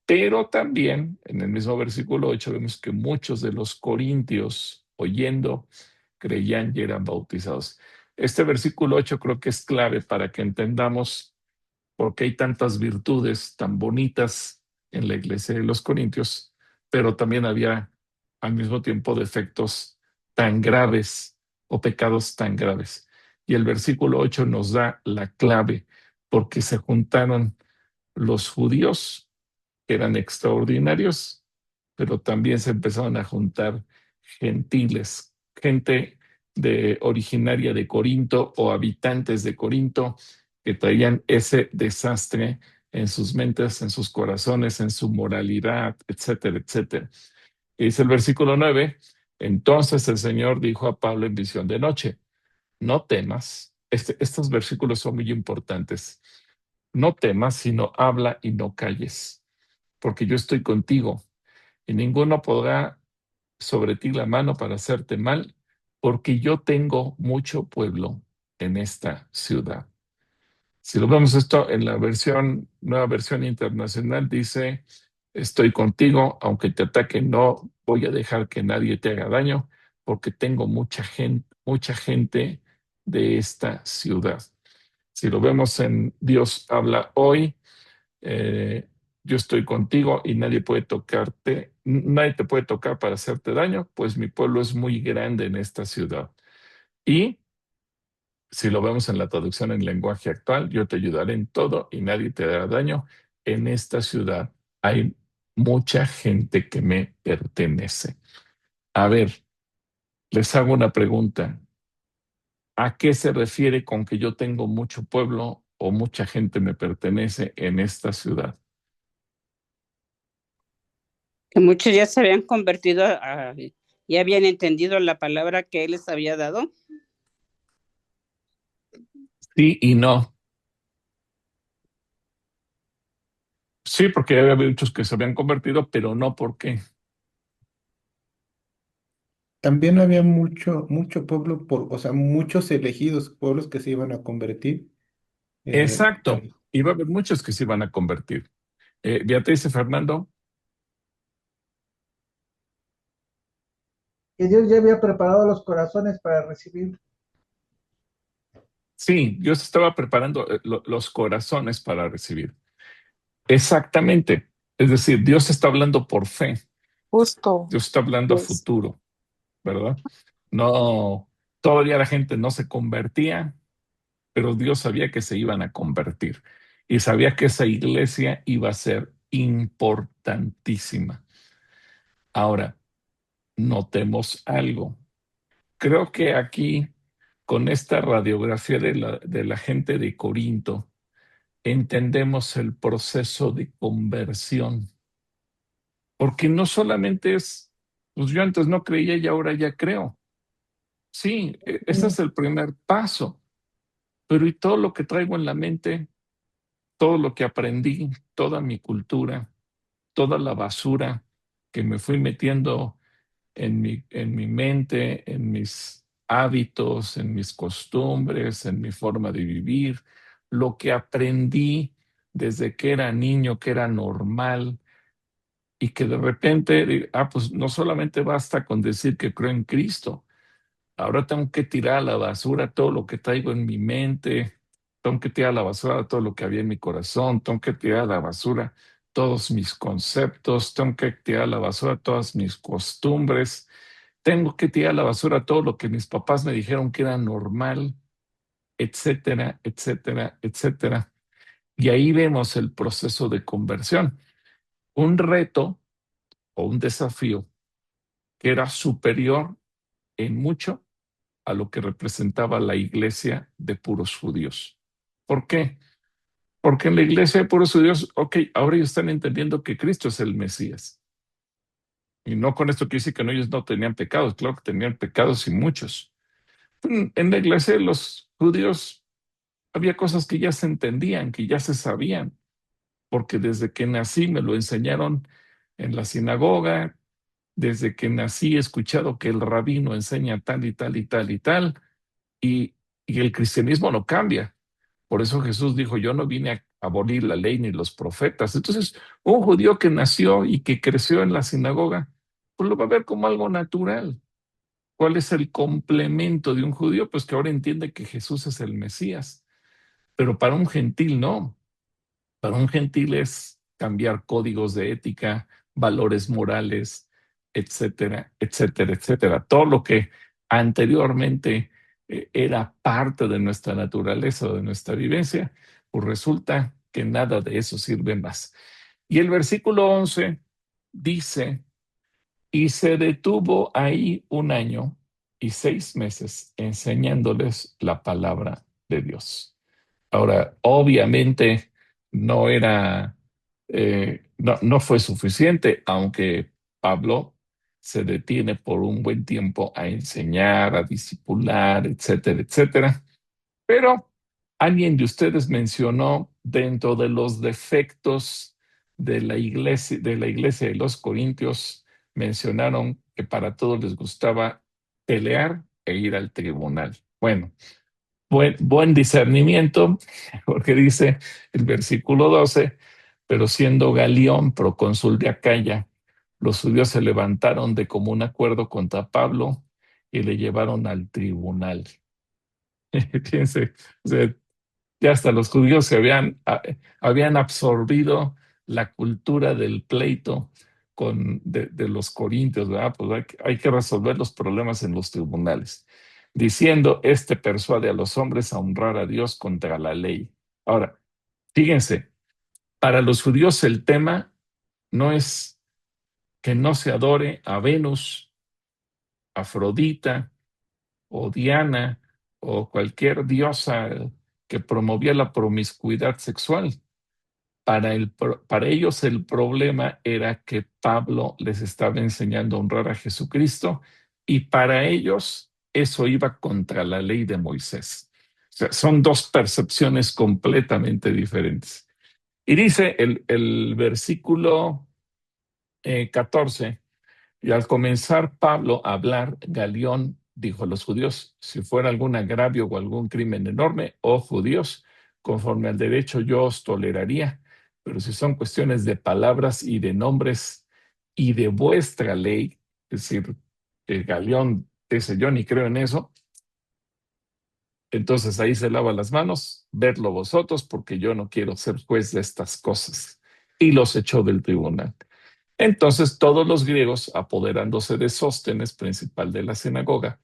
pero también en el mismo versículo 8 vemos que muchos de los corintios, oyendo, creían y eran bautizados. Este versículo 8 creo que es clave para que entendamos por qué hay tantas virtudes tan bonitas en la iglesia de los corintios, pero también había al mismo tiempo defectos tan graves o pecados tan graves. Y el versículo 8 nos da la clave, porque se juntaron los judíos, que eran extraordinarios, pero también se empezaron a juntar gentiles, gente originaria de Corinto o habitantes de Corinto, que traían ese desastre en sus mentes, en sus corazones, en su moralidad, etcétera, etcétera. Y dice el versículo 9, entonces el Señor dijo a Pablo en visión de noche, no temas. Estos versículos son muy importantes. No temas, sino habla y no calles, porque yo estoy contigo, y ninguno podrá sobre ti la mano para hacerte mal, porque yo tengo mucho pueblo en esta ciudad. Si lo vemos esto en la nueva versión internacional, dice, estoy contigo, aunque te ataquen, no voy a dejar que nadie te haga daño, porque tengo mucha gente de esta ciudad. Si lo vemos en Dios habla hoy, yo estoy contigo y nadie te puede tocar para hacerte daño, pues mi pueblo es muy grande en esta ciudad. Y si lo vemos en la traducción en lenguaje actual, yo te ayudaré en todo y nadie te dará daño. En esta ciudad hay mucha gente que me pertenece. A ver, les hago una pregunta. ¿A qué se refiere con que yo tengo mucho pueblo o mucha gente me pertenece en esta ciudad? Que muchos ya se habían convertido, ya habían entendido la palabra que Él les había dado. Sí y no. Sí, porque había muchos que se habían convertido, pero no por qué. También había mucho pueblo, o sea, muchos elegidos, pueblos que se iban a convertir. Exacto. Iba a haber muchos que se iban a convertir. Beatriz y Fernando. Que Dios ya había preparado los corazones para recibir. Sí, Dios estaba preparando los corazones para recibir. Exactamente. Es decir, Dios está hablando por fe. Justo. Dios está hablando a futuro, ¿verdad? No, todavía la gente no se convertía, pero Dios sabía que se iban a convertir y sabía que esa iglesia iba a ser importantísima. Ahora, notemos algo. Creo que aquí, con esta radiografía de la gente de Corinto, entendemos el proceso de conversión. Porque no solamente es, pues yo antes no creía y ahora ya creo. Sí, ese es el primer paso. Pero y todo lo que traigo en la mente, todo lo que aprendí, toda mi cultura, toda la basura que me fui metiendo en mi mente, en mis hábitos, en mis costumbres, en mi forma de vivir, lo que aprendí desde que era niño, que era normal, y que de repente, pues no solamente basta con decir que creo en Cristo, ahora tengo que tirar a la basura todo lo que traigo en mi mente, tengo que tirar a la basura todo lo que había en mi corazón, tengo que tirar a la basura todos mis conceptos, tengo que tirar a la basura todas mis costumbres, tengo que tirar a la basura todo lo que mis papás me dijeron que era normal, etcétera, etcétera, etcétera. Y ahí vemos el proceso de conversión. Un reto o un desafío que era superior en mucho a lo que representaba la iglesia de puros judíos. ¿Por qué? Porque en la iglesia de puros judíos, ok, ahora ellos están entendiendo que Cristo es el Mesías. Y no con esto quiere decir que ellos no tenían pecados, claro que tenían pecados y muchos. En la iglesia de los judíos había cosas que ya se entendían, que ya se sabían, porque desde que nací me lo enseñaron en la sinagoga, desde que nací he escuchado que el rabino enseña tal y tal y tal y tal, y el cristianismo no cambia. Por eso Jesús dijo, yo no vine a abolir la ley ni los profetas. Entonces, un judío que nació y que creció en la sinagoga, pues lo va a ver como algo natural. ¿Cuál es el complemento de un judío? Pues que ahora entiende que Jesús es el Mesías. Pero para un gentil no. Para un gentil es cambiar códigos de ética, valores morales, etcétera, etcétera, etcétera. Todo lo que anteriormente era parte de nuestra naturaleza o de nuestra vivencia, pues resulta que nada de eso sirve más. Y el versículo 11 dice, y se detuvo ahí 1 año y 6 meses enseñándoles la palabra de Dios. Ahora, obviamente no era, no fue suficiente, aunque Pablo se detiene por un buen tiempo a enseñar, a discipular, etcétera, etcétera. Pero alguien de ustedes mencionó dentro de los defectos de la iglesia de los Corintios, mencionaron que para todos les gustaba pelear e ir al tribunal. Bueno, buen discernimiento, porque dice el versículo 12, pero siendo Galión procónsul de Acaya, los judíos se levantaron de común acuerdo contra Pablo y le llevaron al tribunal. Fíjense, o sea, ya hasta los judíos habían absorbido la cultura del pleito de los corintios, ¿verdad? Pues hay que resolver los problemas en los tribunales, diciendo, persuade a los hombres a honrar a Dios contra la ley. Ahora, fíjense, para los judíos el tema no es que no se adore a Venus, Afrodita o Diana o cualquier diosa que promovía la promiscuidad sexual. Para ellos el problema era que Pablo les estaba enseñando a honrar a Jesucristo y para ellos eso iba contra la ley de Moisés. O sea, son dos percepciones completamente diferentes. Y dice el versículo 14, y al comenzar Pablo a hablar, Galión dijo a los judíos, si fuera algún agravio o algún crimen enorme, oh judíos, conforme al derecho yo os toleraría, pero si son cuestiones de palabras y de nombres y de vuestra ley, es decir, Galión dice, yo ni creo en eso, entonces ahí se lava las manos, vedlo vosotros, porque yo no quiero ser juez de estas cosas. Y los echó del tribunal. Entonces todos los griegos, apoderándose de Sóstenes, principal de la sinagoga,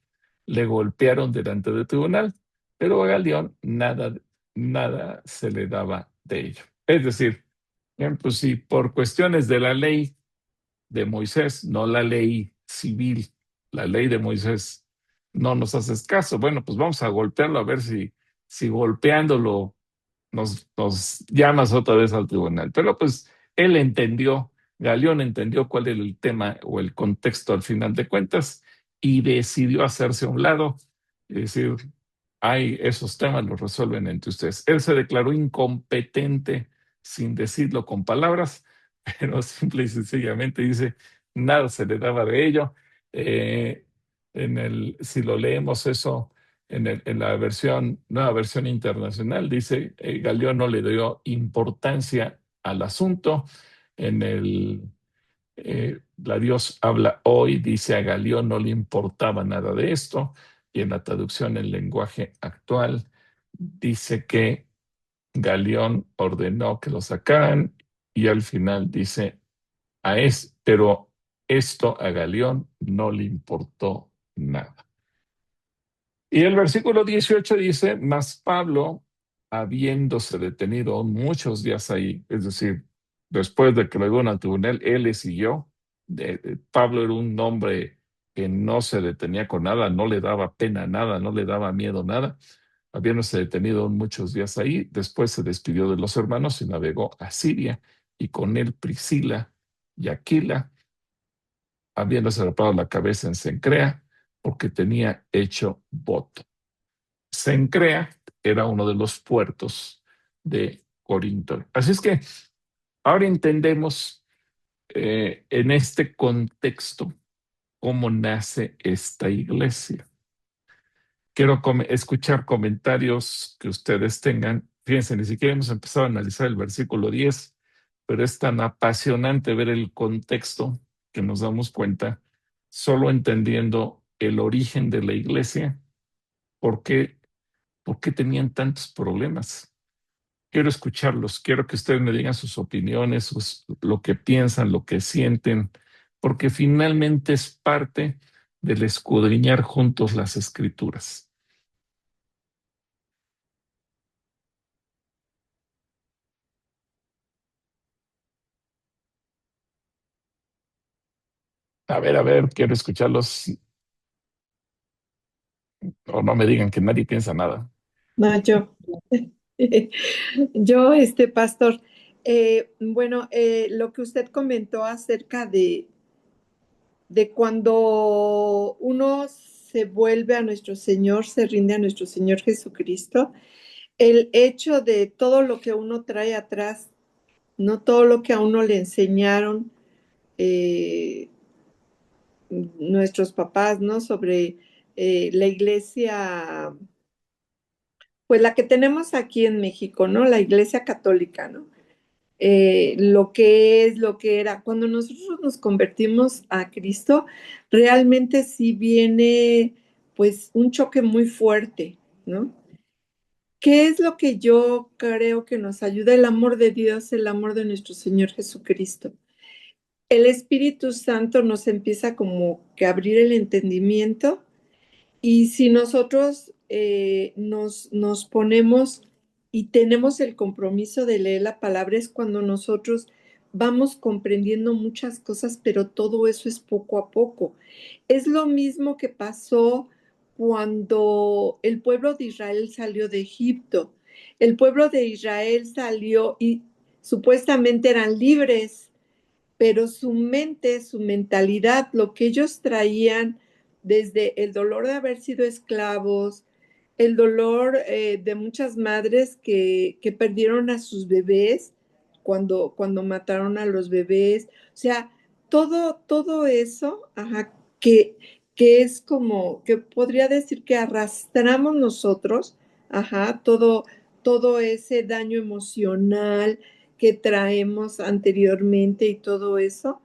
le golpearon delante del tribunal, pero a Galión nada se le daba de ello. Es decir, pues si por cuestiones de la ley de Moisés, no la ley civil, la ley de Moisés, no nos haces caso, bueno, pues vamos a golpearlo a ver si golpeándolo nos llamas otra vez al tribunal. Pero pues él entendió, Galión entendió cuál era el tema o el contexto al final de cuentas y decidió hacerse a un lado y decir, ay, esos temas los resuelven entre ustedes. Él se declaró incompetente sin decirlo con palabras, pero simple y sencillamente dice, nada se le daba de ello. Si lo leemos eso en la nueva versión internacional, dice, Galión no le dio importancia al asunto. La Dios habla hoy, dice, a Galión no le importaba nada de esto, y en la traducción en lenguaje actual dice que Galión ordenó que lo sacaran y al final dice, pero esto a Galión no le importó nada. Y el versículo 18 dice, mas Pablo, habiéndose detenido muchos días ahí, es decir, después de que lo llevaron al tribunal, él le siguió. Pablo era un hombre que no se detenía con nada, no le daba pena nada, no le daba miedo nada. Habiéndose detenido muchos días ahí, después se despidió de los hermanos y navegó a Siria, y con él Priscila y Aquila, habiéndose rapado la cabeza en Cencrea, porque tenía hecho voto. Cencrea era uno de los puertos de Corinto. Así es que ahora entendemos en este contexto cómo nace esta iglesia. Quiero escuchar comentarios que ustedes tengan. Fíjense, ni siquiera hemos empezado a analizar el versículo 10, pero es tan apasionante ver el contexto que nos damos cuenta, solo entendiendo el origen de la iglesia, por qué tenían tantos problemas. Quiero escucharlos, quiero que ustedes me digan sus opiniones, lo que piensan, lo que sienten, porque finalmente es parte del escudriñar juntos las escrituras. A ver, quiero escucharlos. O no me digan que nadie piensa nada. No, yo, pastor, bueno, lo que usted comentó acerca de cuando uno se vuelve a nuestro Señor, se rinde a nuestro Señor Jesucristo, el hecho de todo lo que uno trae atrás, no todo lo que a uno le enseñaron nuestros papás, ¿no? Sobre la iglesia, pues la que tenemos aquí en México, ¿no? La iglesia católica, ¿no? Lo que es, lo que era. Cuando nosotros nos convertimos a Cristo, realmente sí viene pues un choque muy fuerte, ¿no? ¿Qué es lo que yo creo que nos ayuda? El amor de Dios, el amor de nuestro Señor Jesucristo. El Espíritu Santo nos empieza como que a abrir el entendimiento, y si nosotros nos ponemos y tenemos el compromiso de leer la palabra, es cuando nosotros vamos comprendiendo muchas cosas, pero todo eso es poco a poco. Es lo mismo que pasó cuando el pueblo de Israel salió de Egipto. El pueblo de Israel salió y supuestamente eran libres, pero su mente, su mentalidad, lo que ellos traían desde el dolor de haber sido esclavos, el dolor de muchas madres que perdieron a sus bebés cuando mataron a los bebés, o sea, todo eso, ajá, que es como, que podría decir que arrastramos nosotros, ajá, todo ese daño emocional que traemos anteriormente y todo eso,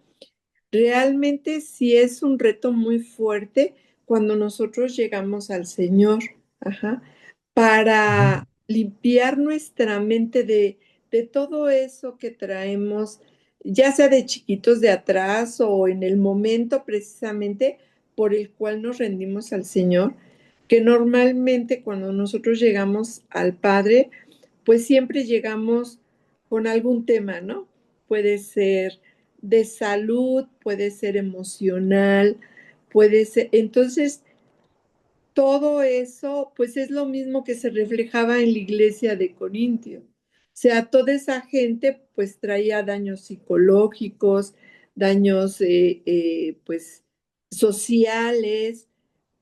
realmente sí es un reto muy fuerte cuando nosotros llegamos al Señor, ajá, para limpiar nuestra mente de todo eso que traemos, ya sea de chiquitos de atrás o en el momento precisamente por el cual nos rendimos al Señor, que normalmente cuando nosotros llegamos al Padre, pues siempre llegamos con algún tema, ¿no? Puede ser de salud, puede ser emocional, puede ser. Entonces, todo eso, pues es lo mismo que se reflejaba en la iglesia de Corintio. O sea, toda esa gente, pues traía daños psicológicos, daños, pues, sociales.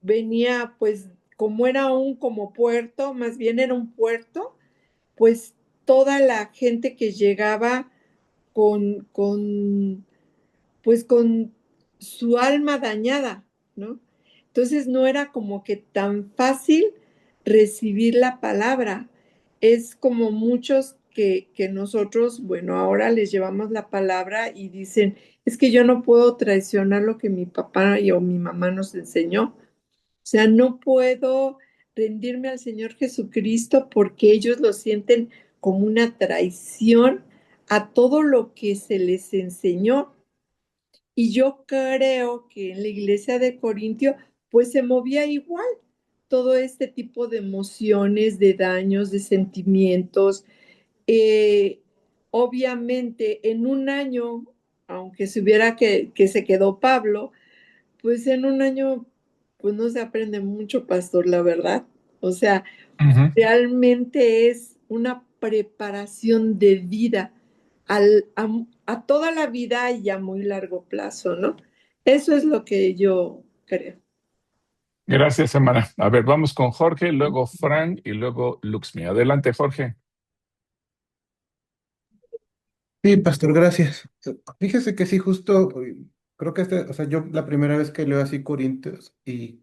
Venía, pues, como era como puerto, más bien era un puerto, pues toda la gente que llegaba con pues con su alma dañada, ¿no? Entonces no era como que tan fácil recibir la palabra. Es como muchos que nosotros, bueno, ahora les llevamos la palabra y dicen, es que yo no puedo traicionar lo que mi papá o mi mamá nos enseñó. O sea, no puedo rendirme al Señor Jesucristo porque ellos lo sienten como una traición a todo lo que se les enseñó. Y yo creo que en la iglesia de Corintio, pues se movía igual todo este tipo de emociones, de daños, de sentimientos. Eh, Obviamente, en un año, aunque se hubiera que se quedó Pablo, pues en un año, pues no se aprende mucho, pastor, la verdad. O sea, realmente es una preparación de vida a toda la vida y a muy largo plazo, ¿no? Eso es lo que yo creo. Gracias, hermana. A ver, vamos con Jorge, luego Fran y luego Luxmi. Adelante, Jorge. Sí, pastor, gracias. Fíjese que sí, justo, creo que o sea, yo la primera vez que leo así Corintios y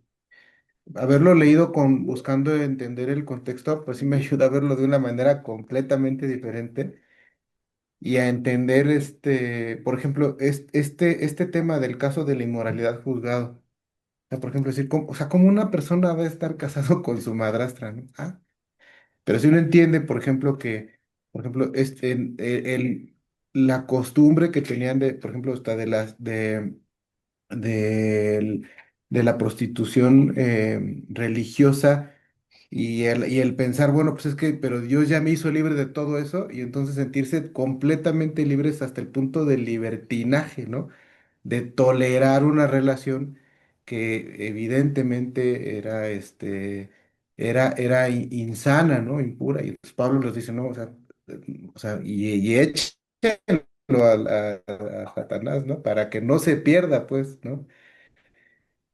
haberlo leído buscando entender el contexto, pues sí me ayuda a verlo de una manera completamente diferente y a entender, por ejemplo, este tema del caso de la inmoralidad juzgado. O sea, por ejemplo, decir, o sea, ¿cómo una persona va a estar casado con su madrastra, ¿no? Ah, pero si uno entiende, por ejemplo, por ejemplo, la costumbre que tenían por ejemplo, hasta del- de la prostitución religiosa y el pensar, bueno, pues es que, pero Dios ya me hizo libre de todo eso y entonces sentirse completamente libres hasta el punto del libertinaje, ¿no? De tolerar una relación que evidentemente era insana, ¿no? Impura. Y pues Pablo les dice, no, o sea, y échenlo a Satanás, ¿no? Para que no se pierda, pues, ¿no?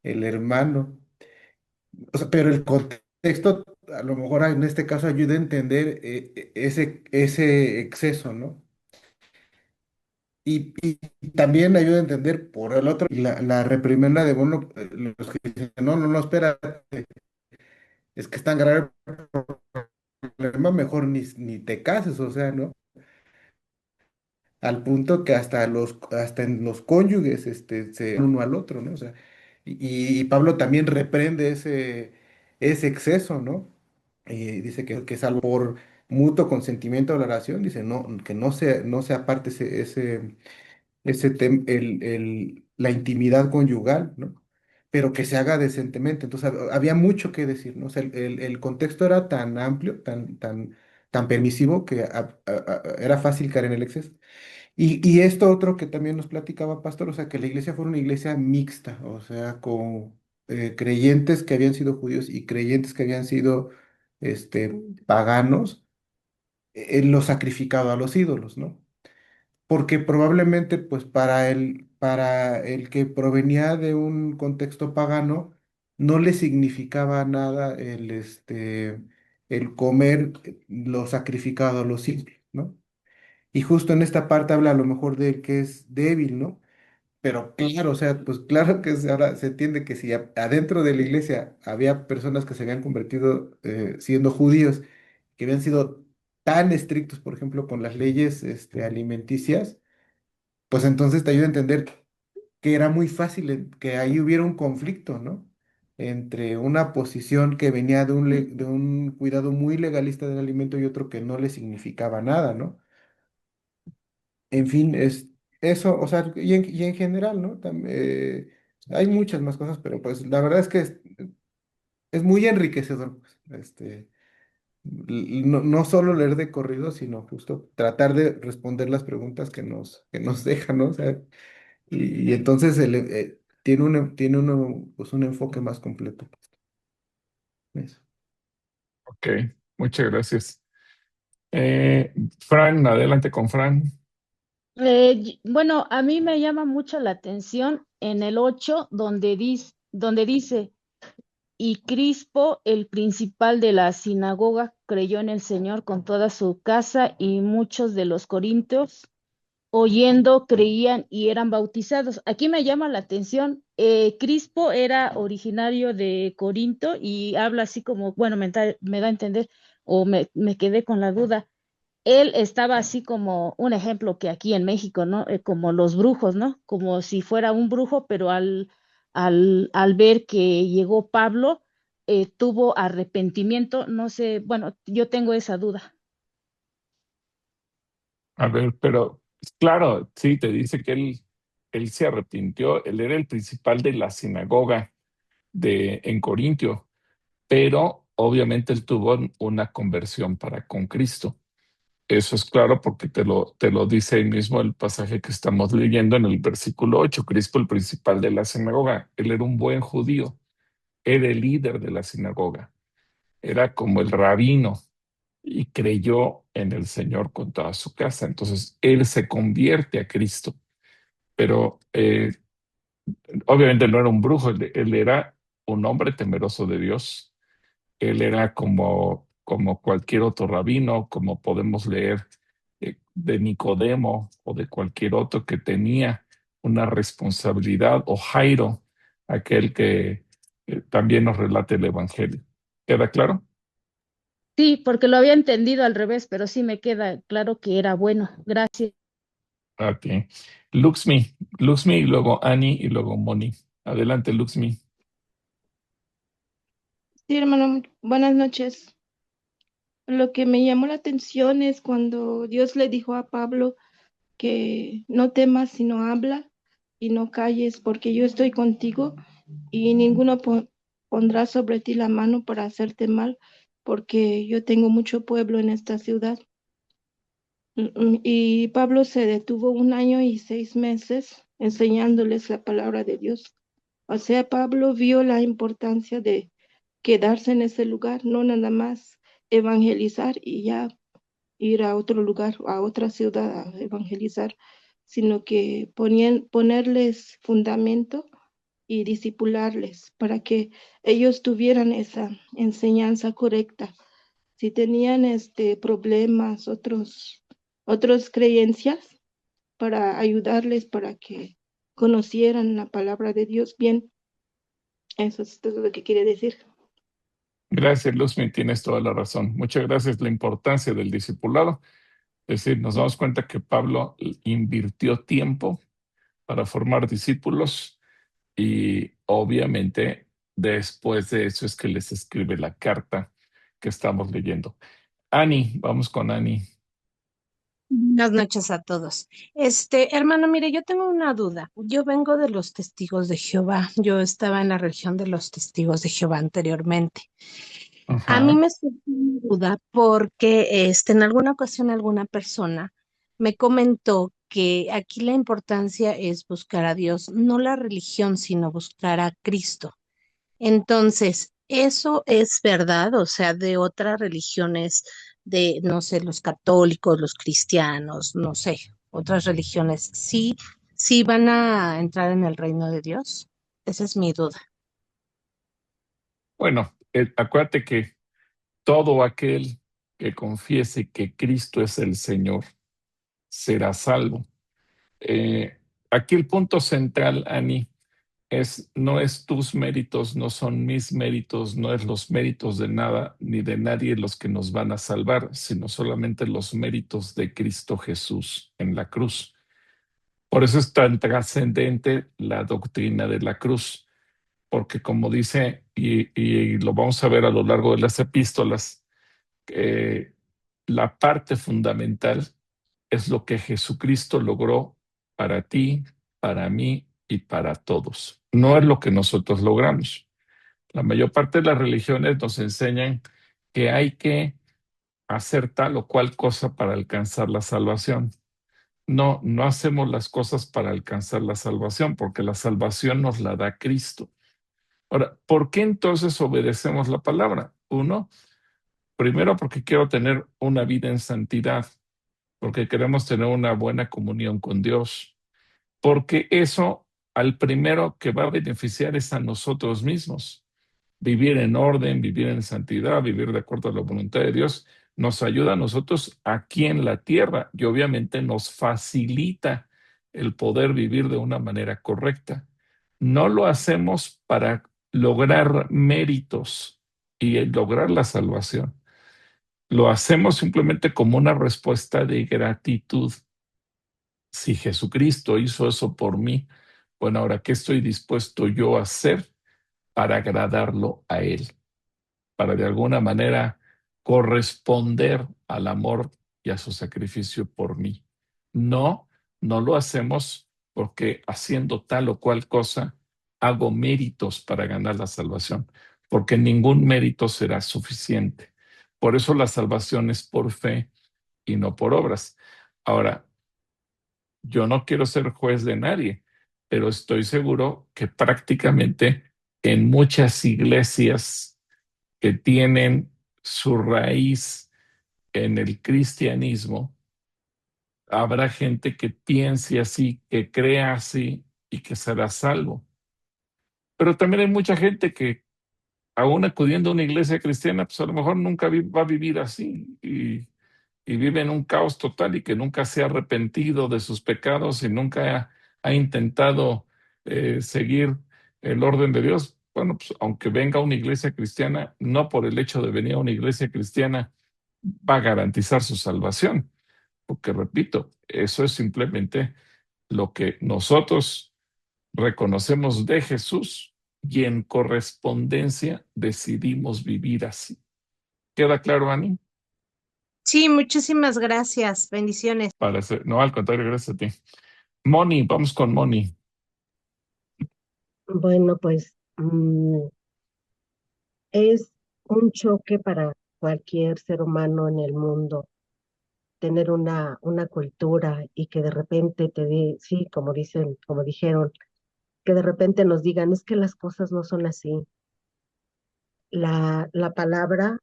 El hermano. O sea, pero el contexto, a lo mejor en este caso ayuda a entender ese exceso, ¿no? Y también ayuda a entender por el otro la reprimenda de bueno, los que dicen, no, no, no, espérate, es que es tan grave el problema, mejor ni te cases, o sea, ¿no? Al punto que hasta en los cónyuges se uno al otro, ¿no? O sea, y Pablo también reprende ese exceso, ¿no? Y dice que salvo por mutuo consentimiento de la oración, dice no, que no se aparte la intimidad conyugal, ¿no? Pero que se haga decentemente. Entonces había mucho que decir, ¿no? O sea, el contexto era tan amplio, tan permisivo, que era fácil caer en el exceso. Y esto otro que también nos platicaba Pastor, o sea, que la iglesia fuera una iglesia mixta, o sea, con creyentes que habían sido judíos y creyentes que habían sido paganos, en lo sacrificado a los ídolos, ¿no? Porque probablemente, pues, para el que provenía de un contexto pagano, no le significaba nada el comer lo sacrificado a los ídolos, ¿no? Y justo en esta parte habla a lo mejor del que es débil, ¿no? Pero claro, o sea, pues claro que ahora se entiende que si adentro de la iglesia había personas que se habían convertido siendo judíos, que habían sido tan estrictos, por ejemplo, con las leyes alimenticias, pues entonces te ayuda a entender que era muy fácil que ahí hubiera un conflicto, ¿no? Entre una posición que venía de un cuidado muy legalista del alimento y otro que no le significaba nada, ¿no? En fin, es eso, o sea, y en general, ¿no? Hay muchas más cosas, pero pues la verdad es que es muy enriquecedor, pues, no, no solo leer de corrido, sino justo tratar de responder las preguntas que nos dejan, ¿no? O sea, y entonces pues, un enfoque más completo. Eso. Ok, muchas gracias. Fran, adelante con Fran. Bueno, a mí me llama mucho la atención en el 8 donde dice, y Crispo, el principal de la sinagoga, creyó en el Señor con toda su casa y muchos de los corintios, oyendo, creían y eran bautizados. Aquí me llama la atención, Crispo era originario de Corinto y habla así como, bueno, me da a entender, o me quedé con la duda. Él estaba así como un ejemplo que aquí en México, ¿no? Como los brujos, ¿no? Como si fuera un brujo, pero al ver que llegó Pablo, tuvo arrepentimiento, no sé, bueno, yo tengo esa duda. A ver, pero claro, sí, te dice que él se arrepintió, él era el principal de la sinagoga en Corintio, pero obviamente él tuvo una conversión para con Cristo. Eso es claro porque te lo dice ahí mismo el pasaje que estamos leyendo en el versículo 8. Crispo, el principal de la sinagoga, él era un buen judío, era el líder de la sinagoga, era como el rabino y creyó en el Señor con toda su casa. Entonces, él se convierte a Cristo, pero obviamente no era un brujo, él era un hombre temeroso de Dios. Él era como cualquier otro rabino, como podemos leer de Nicodemo o de cualquier otro que tenía una responsabilidad, o Jairo, aquel que también nos relata el Evangelio. ¿Queda claro? Sí, porque lo había entendido al revés, pero sí me queda claro que era bueno. Gracias. Ok. Luxmi y luego Annie y luego Moni. Adelante, Luxmi. Sí, hermano, buenas noches. Lo que me llamó la atención es cuando Dios le dijo a Pablo que no temas, sino habla y no calles, porque yo estoy contigo y ninguno pondrá sobre ti la mano para hacerte mal, porque yo tengo mucho pueblo en esta ciudad. Y Pablo se detuvo 1 año y 6 meses enseñándoles la palabra de Dios. O sea, Pablo vio la importancia de quedarse en ese lugar, no nada más evangelizar y ya ir a otro lugar, a otra ciudad a evangelizar, sino que ponerles fundamento y discipularles para que ellos tuvieran esa enseñanza correcta. Si tenían problemas, otras creencias, para ayudarles para que conocieran la palabra de Dios bien. Eso es todo lo que quiere decir. Gracias, Luxmi, tienes toda la razón. Muchas gracias. La importancia del discipulado. Es decir, nos damos cuenta que Pablo invirtió tiempo para formar discípulos y obviamente después de eso es que les escribe la carta que estamos leyendo. Ani, vamos con Ani. Buenas noches a todos. Hermano, mire, yo tengo una duda. Yo vengo de los Testigos de Jehová. Yo estaba en la región de los Testigos de Jehová anteriormente. A mí Ajá. me surgió una duda porque en alguna ocasión alguna persona me comentó que aquí la importancia es buscar a Dios, no la religión, sino buscar a Cristo. Entonces, eso es verdad, o sea, de otras religiones, de, no sé, los católicos, los cristianos, no sé, otras religiones, sí, sí van a entrar en el reino de Dios. Esa es mi duda. Bueno, acuérdate que todo aquel que confiese que Cristo es el Señor será salvo. Aquí el punto central, Ani, no es tus méritos, no son mis méritos, no es los méritos de nada ni de nadie los que nos van a salvar, sino solamente los méritos de Cristo Jesús en la cruz. Por eso es tan trascendente la doctrina de la cruz, porque como dice, y lo vamos a ver a lo largo de las epístolas, la parte fundamental es lo que Jesucristo logró para ti, para mí y para todos. No es lo que nosotros logramos. La mayor parte de las religiones nos enseñan que hay que hacer tal o cual cosa para alcanzar la salvación. No, no hacemos las cosas para alcanzar la salvación, porque la salvación nos la da Cristo. Ahora, ¿por qué entonces obedecemos la palabra? Uno, primero porque quiero tener una vida en santidad, porque queremos tener una buena comunión con Dios, porque eso al primero que va a beneficiar es a nosotros mismos. Vivir en orden, vivir en santidad, vivir de acuerdo a la voluntad de Dios, nos ayuda a nosotros aquí en la tierra y obviamente nos facilita el poder vivir de una manera correcta. No lo hacemos para lograr méritos y lograr la salvación. Lo hacemos simplemente como una respuesta de gratitud. Si Jesucristo hizo eso por mí, bueno, ahora, ¿qué estoy dispuesto yo a hacer para agradarlo a Él? Para de alguna manera corresponder al amor y a su sacrificio por mí. No, no lo hacemos porque haciendo tal o cual cosa hago méritos para ganar la salvación, porque ningún mérito será suficiente. Por eso la salvación es por fe y no por obras. Ahora, yo no quiero ser juez de nadie, pero estoy seguro que prácticamente en muchas iglesias que tienen su raíz en el cristianismo, habrá gente que piense así, que crea así y que será salvo. Pero también hay mucha gente que, aún acudiendo a una iglesia cristiana, pues a lo mejor nunca va a vivir así y vive en un caos total y que nunca se ha arrepentido de sus pecados y nunca ha intentado seguir el orden de Dios. Bueno, pues aunque venga a una iglesia cristiana, no por el hecho de venir a una iglesia cristiana va a garantizar su salvación, porque repito, eso es simplemente lo que nosotros reconocemos de Jesús y en correspondencia decidimos vivir así. ¿Queda claro, Ani? Sí, muchísimas gracias. Bendiciones. No, al contrario, gracias a ti. Moni, vamos con Moni. Bueno, pues es un choque para cualquier ser humano en el mundo tener una cultura y que de repente sí, como dicen, como dijeron, que de repente nos digan, es que las cosas no son así. La palabra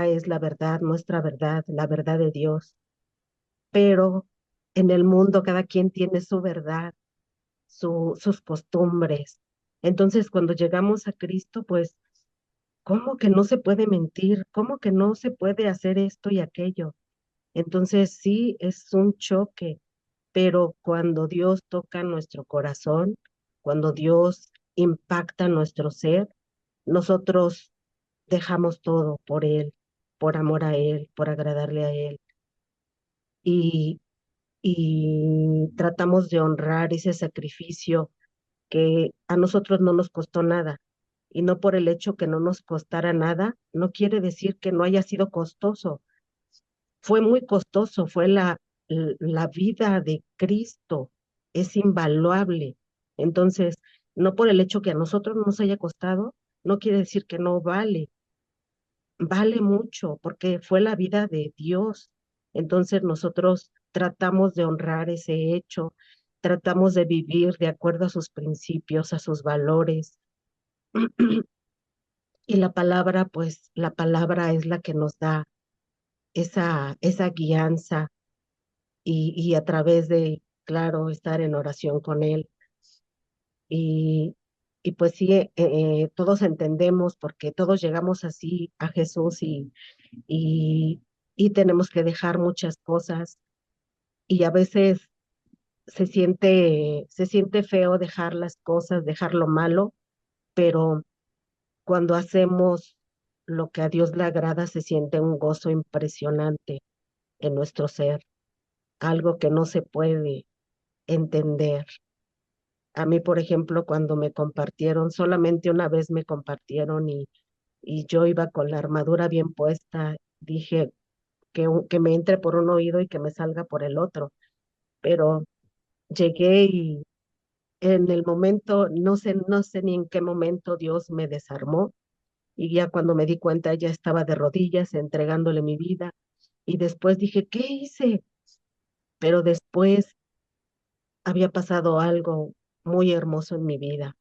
es la verdad, nuestra verdad, la verdad de Dios, pero en el mundo cada quien tiene su verdad, sus costumbres. Entonces, cuando llegamos a Cristo, pues, ¿cómo que no se puede mentir? ¿Cómo que no se puede hacer esto y aquello? Entonces, sí, es un choque, pero cuando Dios toca nuestro corazón, cuando Dios impacta nuestro ser, nosotros dejamos todo por Él, por amor a Él, por agradarle a Él. Y, y tratamos de honrar ese sacrificio que a nosotros no nos costó nada. Y no por el hecho que no nos costara nada, no quiere decir que no haya sido costoso. Fue muy costoso, fue la vida de Cristo, es invaluable. Entonces, no por el hecho que a nosotros nos haya costado, no quiere decir que no vale. Vale mucho porque fue la vida de Dios. Entonces nosotros tratamos de honrar ese hecho, tratamos de vivir de acuerdo a sus principios, a sus valores. Y la palabra, pues la palabra es la que nos da esa guianza y a través de, claro, estar en oración con Él. Y, y pues sí, todos entendemos porque todos llegamos así a Jesús y, y tenemos que dejar muchas cosas y a veces se siente feo dejar las cosas, dejar lo malo, pero cuando hacemos lo que a Dios le agrada, se siente un gozo impresionante en nuestro ser, algo que no se puede entender. A mí, por ejemplo, cuando me compartieron, solamente una vez me compartieron y yo iba con la armadura bien puesta, dije que me entre por un oído y que me salga por el otro, pero llegué y en el momento, no sé ni en qué momento Dios me desarmó y ya cuando me di cuenta ya estaba de rodillas entregándole mi vida y después dije, ¿qué hice? Pero después había pasado algo muy hermoso en mi vida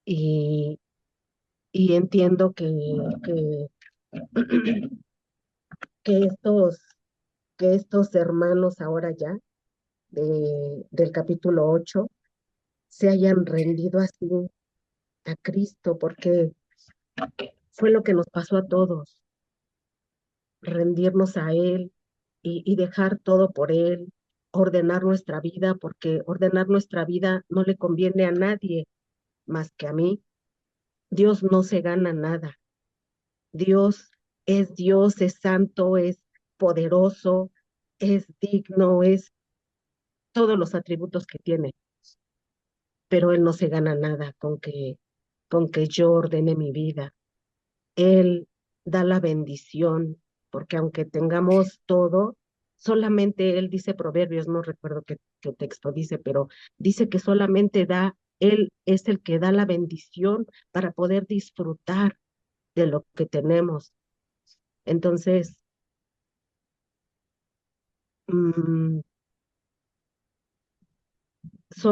y, y entiendo que, que estos, que estos hermanos ahora ya del capítulo 8 se hayan rendido así a Cristo, porque fue lo que nos pasó a todos, rendirnos a Él y dejar todo por Él, ordenar nuestra vida, porque ordenar nuestra vida no le conviene a nadie más que a mí. Dios no se gana nada. Dios, es santo, es poderoso, es digno, es todos los atributos que tiene, pero Él no se gana nada con que yo ordene mi vida. Él da la bendición, porque aunque tengamos todo, solamente Él dice Proverbios, no recuerdo qué texto dice, pero dice que solamente Él es el que da la bendición para poder disfrutar de lo que tenemos. Entonces, son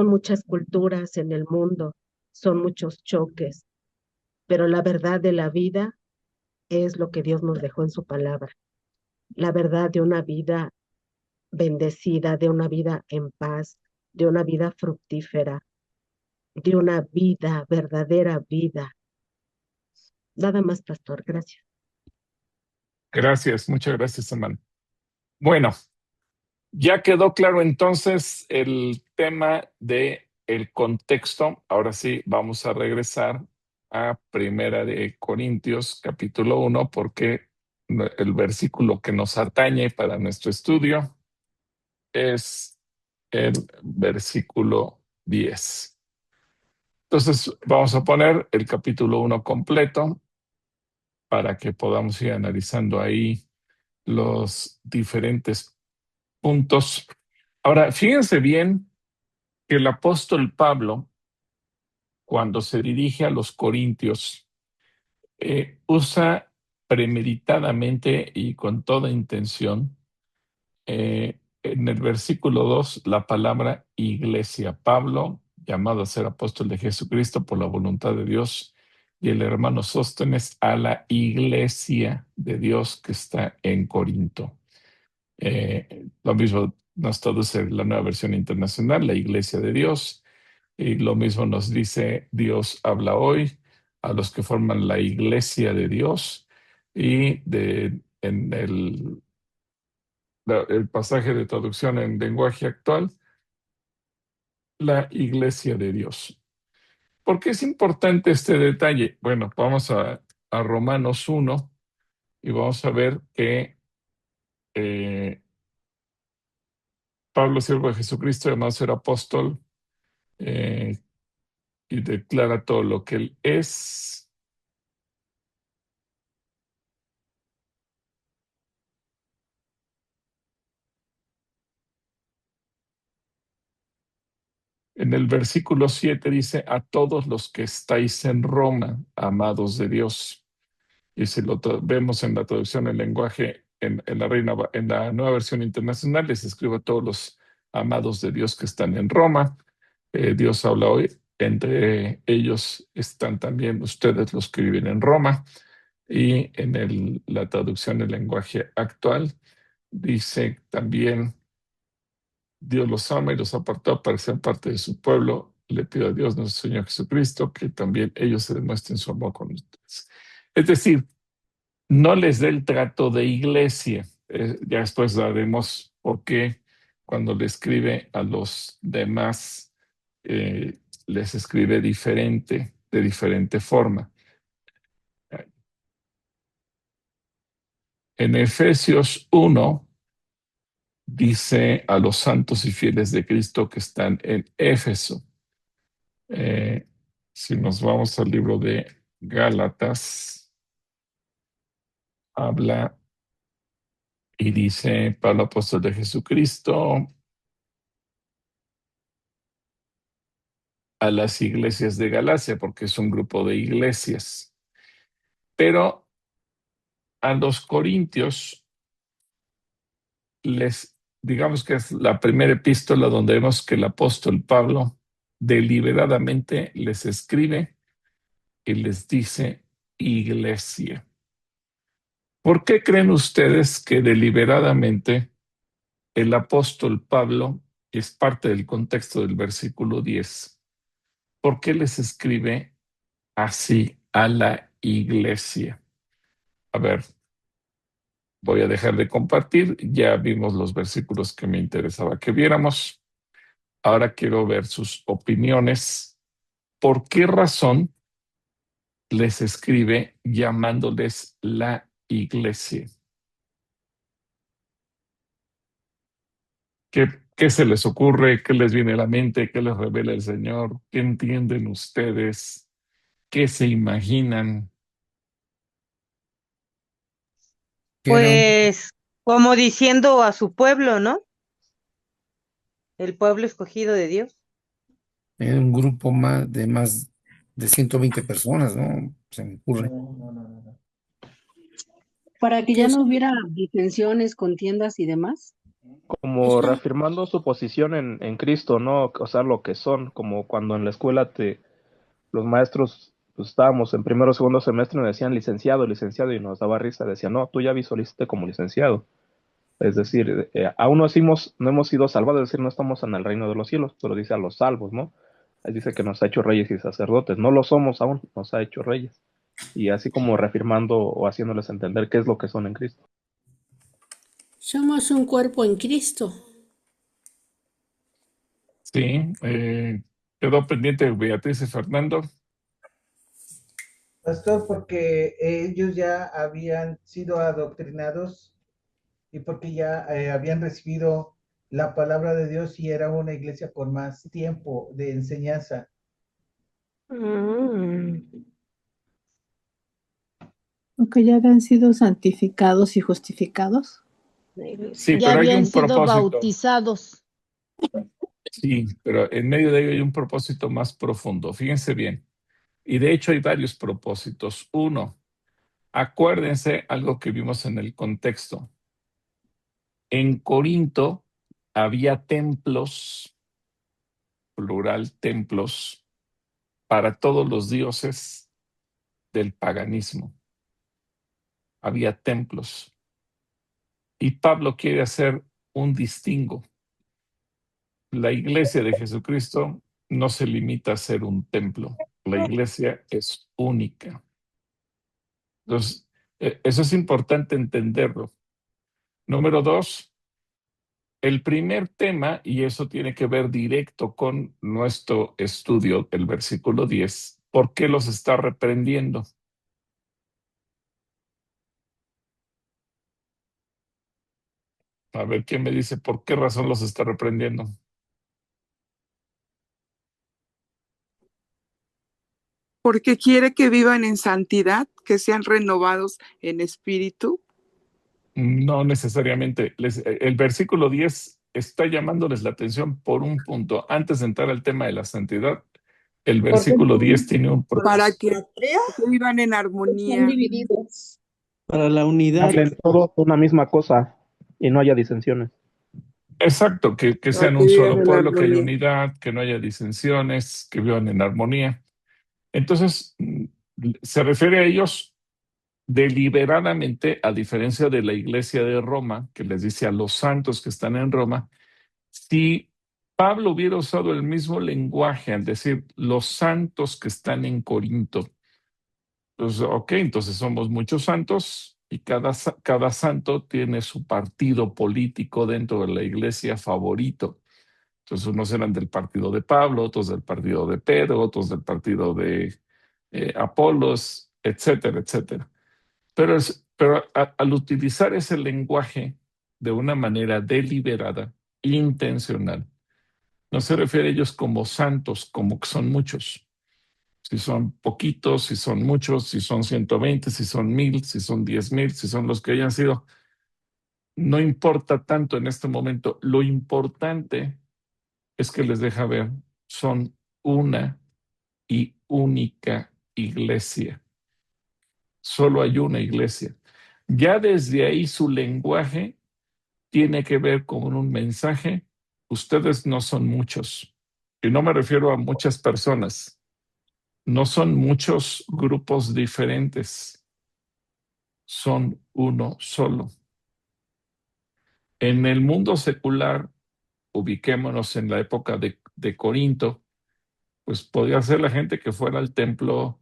muchas culturas en el mundo, son muchos choques, pero la verdad de la vida es lo que Dios nos dejó en su palabra. La verdad de una vida bendecida, de una vida en paz, de una vida fructífera, de una vida, verdadera vida. Nada más, pastor, gracias. Gracias, muchas gracias, hermano. Bueno, ya quedó claro entonces el tema de el contexto. Ahora sí, vamos a regresar a Primera de Corintios, capítulo 1, porque el versículo que nos atañe para nuestro estudio es el versículo 10. Entonces, vamos a poner el capítulo 1 completo para que podamos ir analizando ahí los diferentes puntos. Ahora, fíjense bien que el apóstol Pablo, cuando se dirige a los corintios, usa premeditadamente y con toda intención en el versículo 2 la palabra iglesia. Pablo, llamado a ser apóstol de Jesucristo por la voluntad de Dios, y el hermano Sóstenes a la iglesia de Dios que está en Corinto. Lo mismo nos traduce la Nueva Versión Internacional, la iglesia de Dios, y lo mismo nos dice Dios habla hoy a los que forman la iglesia de Dios, y en el pasaje de traducción en lenguaje actual, la iglesia de Dios. ¿Por qué es importante este detalle? Bueno, vamos a Romanos 1 y vamos a ver que Pablo, siervo de Jesucristo, llamado a ser apóstol, y declara todo lo que él es. En el versículo 7 dice, a todos los que estáis en Roma, amados de Dios. Y si lo vemos en la traducción en lenguaje en la Nueva Versión Internacional, les escribo a todos los amados de Dios que están en Roma. Dios habla hoy, entre ellos están también ustedes los que viven en Roma. Y en la traducción del lenguaje actual dice también: Dios los ama y los apartó para ser parte de su pueblo. Le pido a Dios nuestro Señor Jesucristo que también ellos se demuestren su amor con ustedes. Es decir, no les dé el trato de iglesia. Ya después haremos por qué cuando le escribe a los demás les escribe diferente, de diferente forma. En Efesios 1 dice a los santos y fieles de Cristo que están en Éfeso. Si nos vamos al libro de Gálatas, habla y dice: Pablo, apóstol de Jesucristo, a las iglesias de Galacia, porque es un grupo de iglesias. Pero a los corintios digamos que es la primera epístola donde vemos que el apóstol Pablo deliberadamente les escribe y les dice iglesia. ¿Por qué creen ustedes que deliberadamente el apóstol Pablo, que es parte del contexto del versículo 10, por qué les escribe así a la iglesia? A ver, voy a dejar de compartir. Ya vimos los versículos que me interesaba que viéramos. Ahora quiero ver sus opiniones. ¿Por qué razón les escribe llamándoles la iglesia? ¿Qué se les ocurre? ¿Qué les viene a la mente? ¿Qué les revela el Señor? ¿Qué entienden ustedes? ¿Qué se imaginan? Pues como diciendo a su pueblo, ¿no? El pueblo escogido de Dios. Era un grupo más de 120 personas, ¿no? Se me ocurre. Para que ya no hubiera disensiones, contiendas y demás. Como reafirmando su posición en Cristo, ¿no? O sea, lo que son, como cuando en la escuela los maestros, pues estábamos en primero o segundo semestre y nos decían licenciado, licenciado, y nos daba risa, decían, no, tú ya visualizaste como licenciado. Es decir, aún no hemos sido salvados, es decir, no estamos en el reino de los cielos, pero dice a los salvos, ¿no? Ahí dice que nos ha hecho reyes y sacerdotes, no lo somos aún, nos ha hecho reyes. Y así como reafirmando o haciéndoles entender qué es lo que son en Cristo. Somos un cuerpo en Cristo. Sí, quedó pendiente Beatriz y Fernando. Pastor, porque ellos ya habían sido adoctrinados y porque ya habían recibido la palabra de Dios y era una iglesia con más tiempo de enseñanza. Aunque ya habían sido santificados y justificados. Sí, Ya pero hay habían un sido propósito. bautizados. Sí, pero en medio de ello hay un propósito más profundo. Fíjense bien. Y de hecho hay varios propósitos. Uno, acuérdense algo que vimos en el contexto. En Corinto había templos, plural templos, para todos los dioses del paganismo. Había templos. Y Pablo quiere hacer un distingo. La iglesia de Jesucristo no se limita a ser un templo. La iglesia es única. Entonces, eso es importante entenderlo. Número 2, el primer tema, y eso tiene que ver directo con nuestro estudio, el versículo 10, ¿por qué los está reprendiendo? A ver, ¿quién me dice por qué razón los está reprendiendo? Porque quiere que vivan en santidad, que sean renovados en espíritu. No necesariamente. El versículo 10 está llamándoles la atención por un punto. Antes de entrar al tema de la santidad, el versículo 10 tiene un propósito. Para que vivan en armonía. Están divididos. Para la unidad. Hablen todos una misma cosa y no haya disensiones. Exacto, que sean un solo pueblo, que haya unidad, que no haya disensiones, que vivan en armonía. Entonces, se refiere a ellos deliberadamente, a diferencia de la iglesia de Roma, que les dice a los santos que están en Roma. Si Pablo hubiera usado el mismo lenguaje al decir los santos que están en Corinto, pues ok, entonces somos muchos santos y cada santo tiene su partido político dentro de la iglesia favorito. Entonces unos eran del partido de Pablo, otros del partido de Pedro, otros del partido de Apolos, etcétera, etcétera. Pero al utilizar ese lenguaje de una manera deliberada, intencional, no se refiere a ellos como santos, como que son muchos. Si son poquitos, si son muchos, si son 120, si son 1000, si son 10,000, si son los que hayan sido. No importa tanto en este momento. Lo importante es que les deja ver, son una y única iglesia. Solo hay una iglesia. Ya desde ahí su lenguaje tiene que ver con un mensaje. Ustedes no son muchos. Y no me refiero a muchas personas. No son muchos grupos diferentes. Son uno solo. En el mundo secular, ubiquémonos en la época de Corinto, pues podía ser la gente que fuera al templo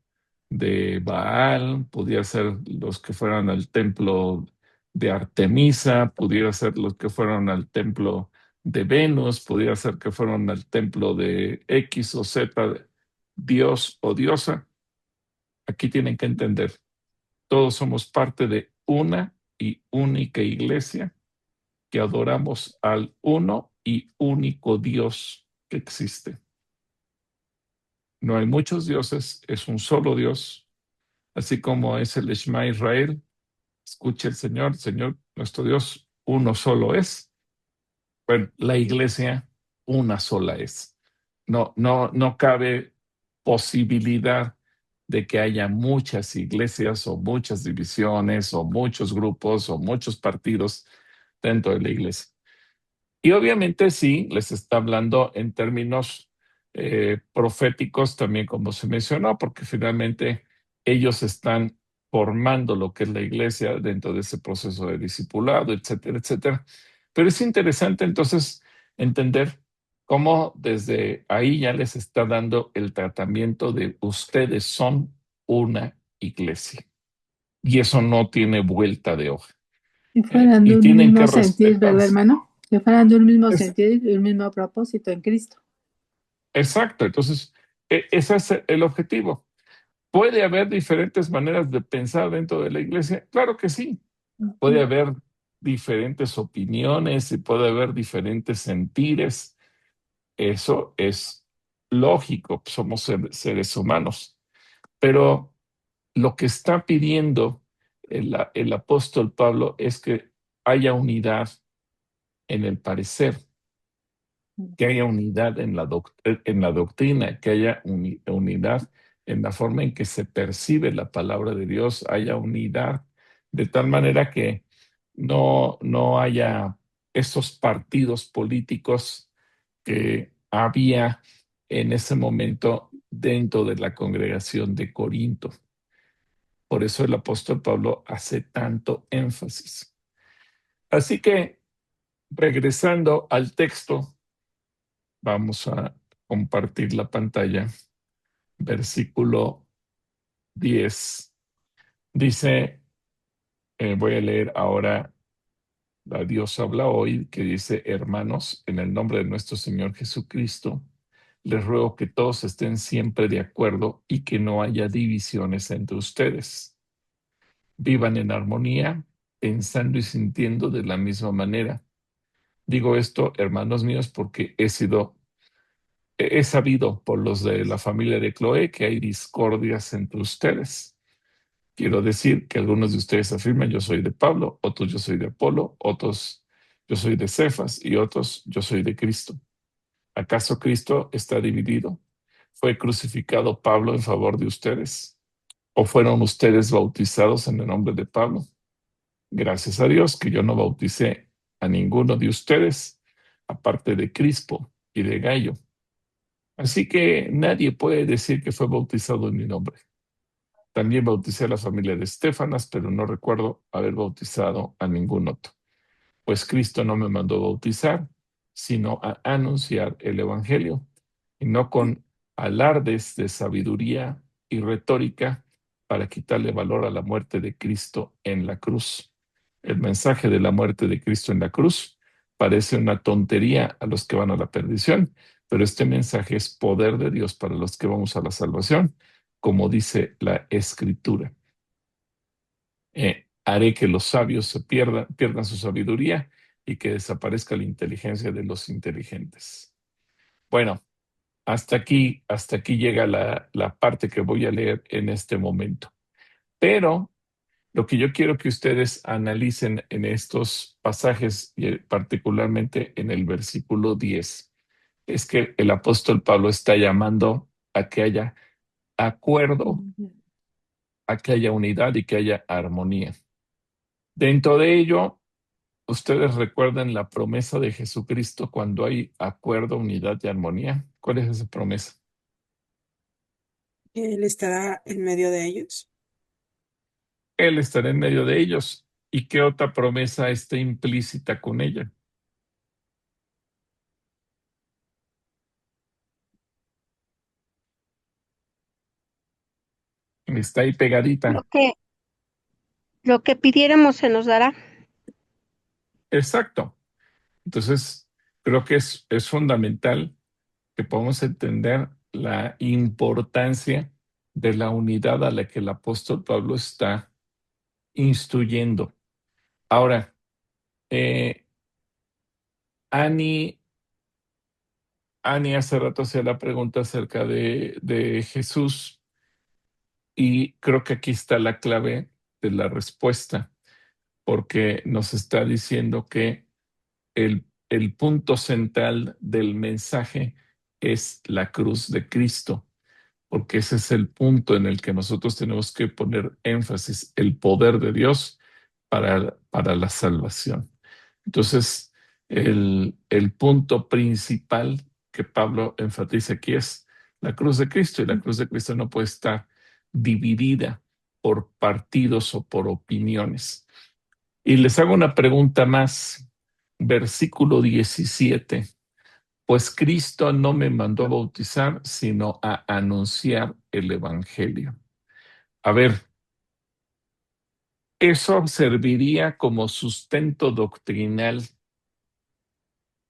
de Baal, podía ser los que fueran al templo de Artemisa, pudiera ser los que fueron al templo de Venus, pudiera ser que fueron al templo de X o Z, Dios o diosa. Aquí tienen que entender, todos somos parte de una y única iglesia que adoramos al uno y único Dios que existe. No hay muchos dioses, es un solo Dios, así como es el Shema Israel. Escuche el Señor, nuestro Dios, uno solo es. Bueno, la iglesia, una sola es. No cabe posibilidad de que haya muchas iglesias o muchas divisiones o muchos grupos o muchos partidos dentro de la iglesia. Y obviamente sí, les está hablando en términos proféticos también, como se mencionó, porque finalmente ellos están formando lo que es la iglesia dentro de ese proceso de discipulado, etcétera, etcétera. Pero es interesante entonces entender cómo desde ahí ya les está dando el tratamiento de ustedes son una iglesia. Y eso no tiene vuelta de hoja. Y fueran de Y un tienen que mismo sentir, ¿verdad, respetarse. hermano? Que fueran de un mismo Es- sentir y un mismo propósito en Cristo. Exacto, entonces ese es el objetivo. ¿Puede haber diferentes maneras de pensar dentro de la iglesia? Claro que sí. Puede haber diferentes opiniones y puede haber diferentes sentires. Eso es lógico, somos seres humanos. Pero lo que está pidiendo el apóstol Pablo es que haya unidad en el parecer, que haya unidad en la doctrina, que haya unidad en la forma en que se percibe la palabra de Dios, haya unidad de tal manera que no haya esos partidos políticos que había en ese momento dentro de la congregación de Corinto. Por eso el apóstol Pablo hace tanto énfasis. Así que, regresando al texto, vamos a compartir la pantalla. Versículo 10. Dice, voy a leer ahora, la Dios habla hoy, que dice, hermanos, en el nombre de nuestro Señor Jesucristo, les ruego que todos estén siempre de acuerdo y que no haya divisiones entre ustedes. Vivan en armonía, pensando y sintiendo de la misma manera. Digo esto, hermanos míos, porque he sabido por los de la familia de Cloé que hay discordias entre ustedes. Quiero decir que algunos de ustedes afirman yo soy de Pablo, otros yo soy de Apolo, otros yo soy de Cefas y otros yo soy de Cristo. ¿Acaso Cristo está dividido? ¿Fue crucificado Pablo en favor de ustedes? ¿O fueron ustedes bautizados en el nombre de Pablo? Gracias a Dios que yo no bauticé a ninguno de ustedes, aparte de Crispo y de Gallo. Así que nadie puede decir que fue bautizado en mi nombre. También bauticé a la familia de Estefanas, pero no recuerdo haber bautizado a ningún otro. Pues Cristo no me mandó bautizar, sino a anunciar el Evangelio, y no con alardes de sabiduría y retórica para quitarle valor a la muerte de Cristo en la cruz. El mensaje de la muerte de Cristo en la cruz parece una tontería a los que van a la perdición, pero este mensaje es poder de Dios para los que vamos a la salvación, como dice la Escritura. Haré que los sabios pierdan su sabiduría y que desaparezca la inteligencia de los inteligentes. Bueno, hasta aquí llega la parte que voy a leer en este momento. Pero lo que yo quiero que ustedes analicen en estos pasajes, y particularmente en el versículo 10, es que el apóstol Pablo está llamando a que haya acuerdo, a que haya unidad y que haya armonía. Dentro de ello, ustedes recuerdan la promesa de Jesucristo cuando hay acuerdo, unidad y armonía. ¿Cuál es esa promesa? Él estará en medio de ellos. Él estará en medio de ellos. ¿Y qué otra promesa está implícita con ella? Está ahí pegadita. Lo que pidiéramos se nos dará. Exacto. Entonces, creo que es fundamental que podamos entender la importancia de la unidad a la que el apóstol Pablo está instruyendo. Ahora, Ani hace rato hacía la pregunta acerca de Jesús, y creo que aquí está la clave de la respuesta, porque nos está diciendo que el punto central del mensaje es la cruz de Cristo, porque ese es el punto en el que nosotros tenemos que poner énfasis, el poder de Dios para la salvación. Entonces, el punto principal que Pablo enfatiza aquí es la cruz de Cristo, y la cruz de Cristo no puede estar dividida por partidos o por opiniones. Y les hago una pregunta más. Versículo 17. Pues Cristo no me mandó a bautizar, sino a anunciar el Evangelio. A ver, eso serviría como sustento doctrinal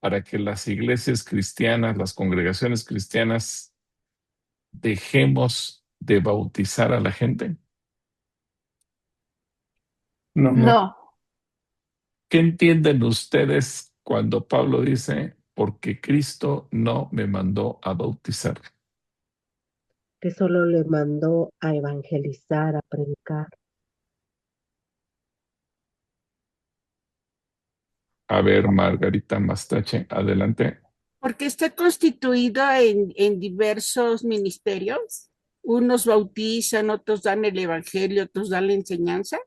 para que las iglesias cristianas, las congregaciones cristianas, dejemos de bautizar a la gente. No. ¿Qué entienden ustedes cuando Pablo dice, porque Cristo no me mandó a bautizar? Que solo le mandó a evangelizar, a predicar. A ver, Margarita Mastache, adelante. Porque está constituido en diversos ministerios. Unos bautizan, otros dan el evangelio, otros dan la enseñanza.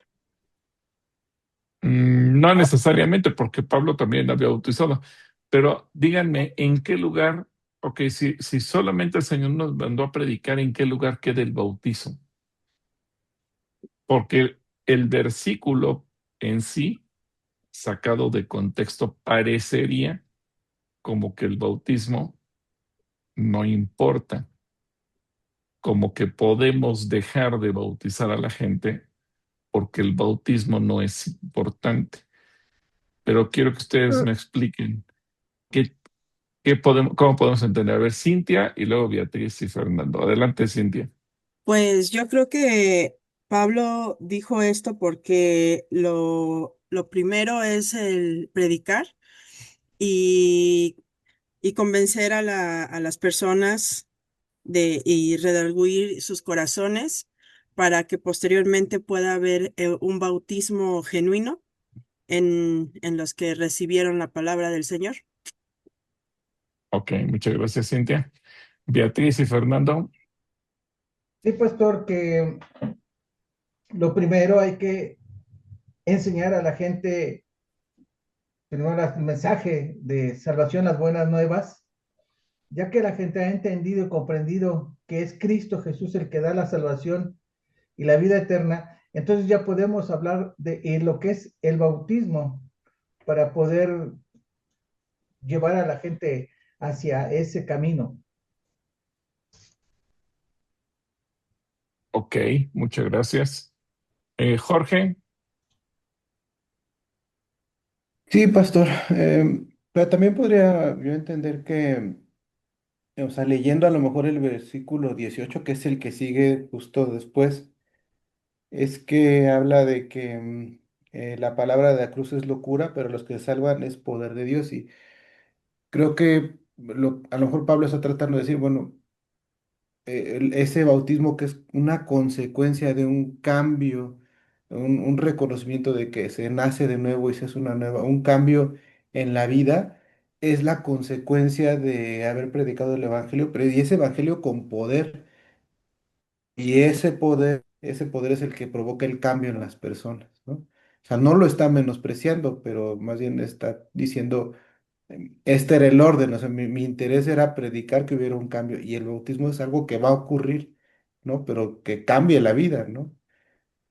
No necesariamente, porque Pablo también había bautizado, pero díganme, ¿en qué lugar? Ok, si solamente el Señor nos mandó a predicar, ¿en qué lugar queda el bautizo? Porque el versículo en sí, sacado de contexto, parecería como que el bautismo no importa, como que podemos dejar de bautizar a la gente porque el bautismo no es importante. Pero quiero que ustedes me expliquen cómo podemos entender. A ver, Cintia y luego Beatriz y Fernando. Adelante, Cintia. Pues yo creo que Pablo dijo esto porque lo primero es el predicar y, y convencer a las personas y redarguir sus corazones para que posteriormente pueda haber un bautismo genuino en los que recibieron la palabra del Señor. Ok, muchas gracias, Cintia. Beatriz y Fernando. Sí, pastor, que lo primero hay que enseñar a la gente primero el mensaje de salvación, las buenas nuevas, ya que la gente ha entendido y comprendido que es Cristo Jesús el que da la salvación y la vida eterna. Entonces ya podemos hablar de lo que es el bautismo para poder llevar a la gente hacia ese camino. Ok, muchas gracias. Jorge, Sí, pastor. Pero también podría yo entender que, o sea, leyendo a lo mejor el versículo 18, que es el que sigue justo después, es que habla de que la palabra de la cruz es locura, pero los que salvan es poder de Dios. Y creo que a lo mejor Pablo está tratando de decir, bueno, ese bautismo que es una consecuencia de un cambio, un reconocimiento de que se nace de nuevo y se hace un cambio en la vida, es la consecuencia de haber predicado el evangelio, pero y ese evangelio con poder, y ese poder es el que provoca el cambio en las personas, ¿no? O sea, no lo está menospreciando, pero más bien está diciendo este era el orden, o sea, mi interés era predicar que hubiera un cambio y el bautismo es algo que va a ocurrir, ¿no? Pero que cambie la vida, ¿no?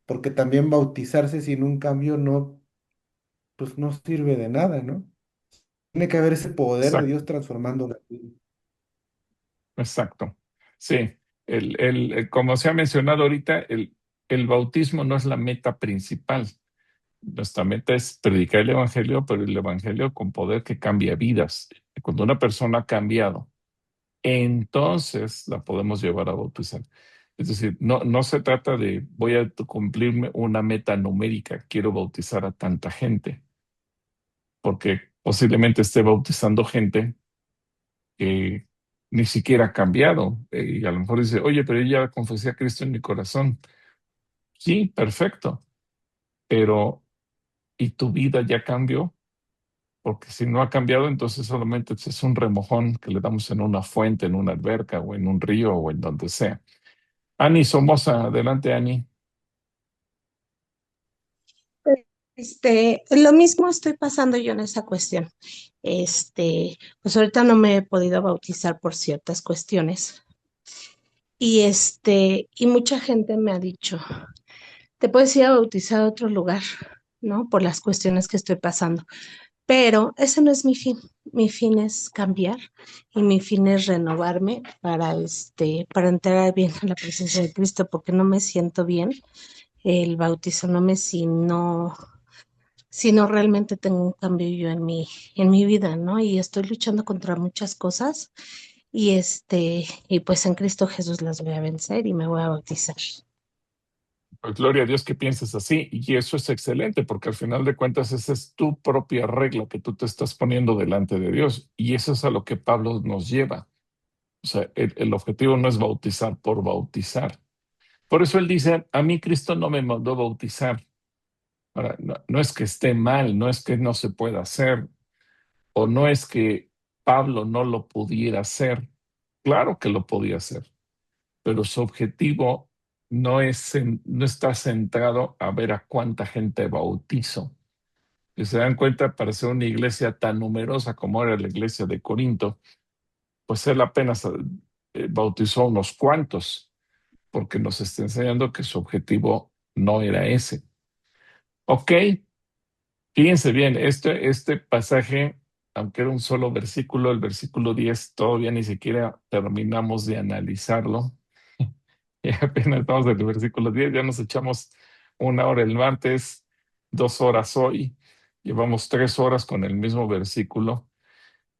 Porque también bautizarse sin un cambio no, pues no sirve de nada, ¿no? Tiene que haber ese poder de exacto, Dios transformando la vida. exacto. Sí, como se ha mencionado ahorita, el bautismo no es la meta principal. Nuestra meta es predicar el evangelio, pero el evangelio con poder que cambia vidas. Cuando una persona ha cambiado, entonces la podemos llevar a bautizar. Es decir, no se trata de voy a cumplir una meta numérica, quiero bautizar a tanta gente, porque posiblemente esté bautizando gente que ni siquiera ha cambiado. Y a lo mejor dice, oye, pero yo ya confesé a Cristo en mi corazón. Sí, perfecto, pero ¿y tu vida ya cambió? Porque si no ha cambiado, entonces solamente es un remojón que le damos en una fuente, en una alberca o en un río o en donde sea. Ani Somoza, adelante, Ani. Lo mismo estoy pasando yo en esa cuestión. Pues ahorita no me he podido bautizar por ciertas cuestiones. Y mucha gente me ha dicho, te puedes ir a bautizar a otro lugar, ¿no? Por las cuestiones que estoy pasando. Pero ese no es mi fin. Mi fin es cambiar y mi fin es renovarme para entrar bien a la presencia de Cristo, porque no me siento bien bautizándome si no realmente tengo un cambio yo en mi vida, ¿no? Y estoy luchando contra muchas cosas y pues en Cristo Jesús las voy a vencer y me voy a bautizar. Pues gloria a Dios que pienses así, y eso es excelente, porque al final de cuentas esa es tu propia regla que tú te estás poniendo delante de Dios, y eso es a lo que Pablo nos lleva. O sea, el objetivo no es bautizar por bautizar. Por eso él dice, a mí Cristo no me mandó bautizar. Ahora, no es que esté mal, no es que no se pueda hacer, o no es que Pablo no lo pudiera hacer. Claro que lo podía hacer, pero su objetivo no está centrado a ver a cuánta gente bautizo. Si se dan cuenta, para ser una iglesia tan numerosa como era la iglesia de Corinto, pues él apenas bautizó a unos cuantos, porque nos está enseñando que su objetivo no era ese. Ok, fíjense bien, este pasaje, aunque era un solo versículo, el versículo 10, todavía ni siquiera terminamos de analizarlo. Y apenas estamos en el versículo 10, ya nos echamos 1 hora el martes, 2 horas hoy, llevamos 3 horas con el mismo versículo,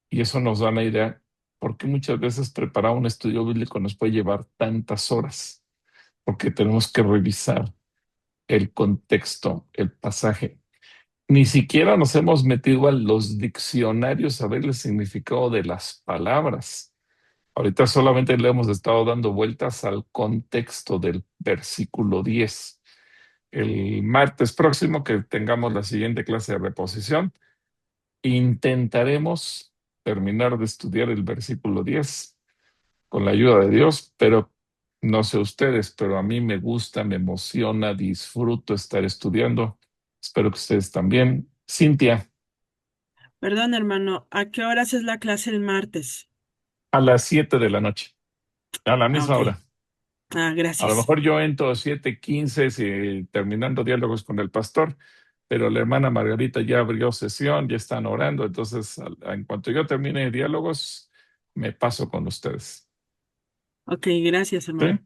y eso nos da una idea, porque muchas veces preparar un estudio bíblico nos puede llevar tantas horas, porque tenemos que revisar el contexto, el pasaje. Ni siquiera nos hemos metido a los diccionarios a ver el significado de las palabras. Ahorita solamente le hemos estado dando vueltas al contexto del versículo 10. El martes próximo, que tengamos la siguiente clase de reposición, intentaremos terminar de estudiar el versículo 10 con la ayuda de Dios, pero no sé ustedes, pero a mí me gusta, me emociona, disfruto estar estudiando. Espero que ustedes también. Cintia, Perdón, hermano, ¿a qué horas es la clase el martes? a las 7 de la noche, a la misma ok. hora. A lo Gracias. mejor yo entro 7:15 terminando diálogos con el pastor, pero la hermana Margarita ya abrió sesión, ya están orando, entonces en cuanto yo termine diálogos, me paso con ustedes. Ok, gracias, ¿Sí? hermano.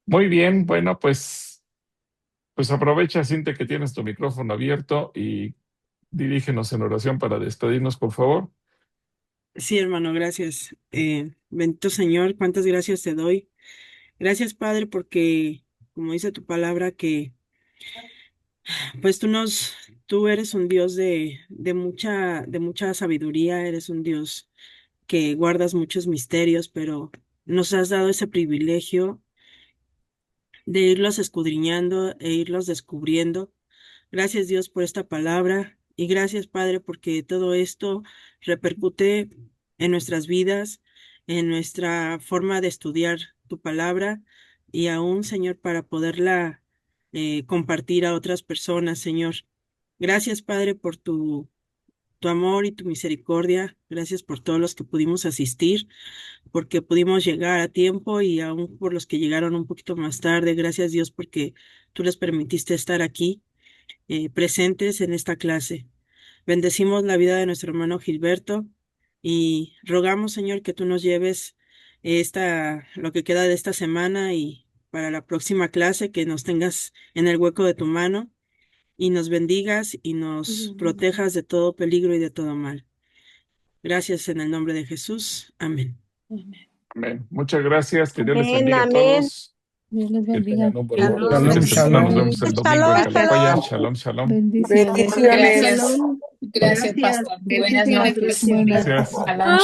Muy bien, bueno, pues aprovecha, Cintia, que tienes tu micrófono abierto y dirígenos en oración para despedirnos, por favor. Sí, hermano, gracias. Bendito Señor, cuántas gracias te doy. Gracias, Padre, porque, como dice tu palabra, que pues tú eres un Dios de mucha sabiduría, eres un Dios que guardas muchos misterios, pero nos has dado ese privilegio de irlos escudriñando e irlos descubriendo. Gracias, Dios, por esta palabra y gracias, Padre, porque todo esto repercute en nuestras vidas, en nuestra forma de estudiar tu palabra y aún, Señor, para poderla compartir a otras personas, Señor. Gracias, Padre, por tu amor y tu misericordia. Gracias por todos los que pudimos asistir, porque pudimos llegar a tiempo y aún por los que llegaron un poquito más tarde. Gracias, Dios, porque tú les permitiste estar aquí presentes en esta clase. Bendecimos la vida de nuestro hermano Gilberto y rogamos, Señor, que tú nos lleves lo que queda de esta semana y para la próxima clase, que nos tengas en el hueco de tu mano y nos bendigas y nos protejas de todo peligro y de todo mal. Gracias en el nombre de Jesús. Amén. Amén. Muchas gracias, que Dios les Amén, bendiga a amén. todos. Dios les Que bendiga. tengan un bonito Shalom, fin de semana. Nos shalom. vemos el domingo en Shalom, Calapaya. shalom. Shalom, shalom. Bendiciones. Bendiciones. Gracias. Shalom. Gracias, Gracias. pastor. Buenas Muchísimas noches. gracias. Buenas Gracias. Shalom,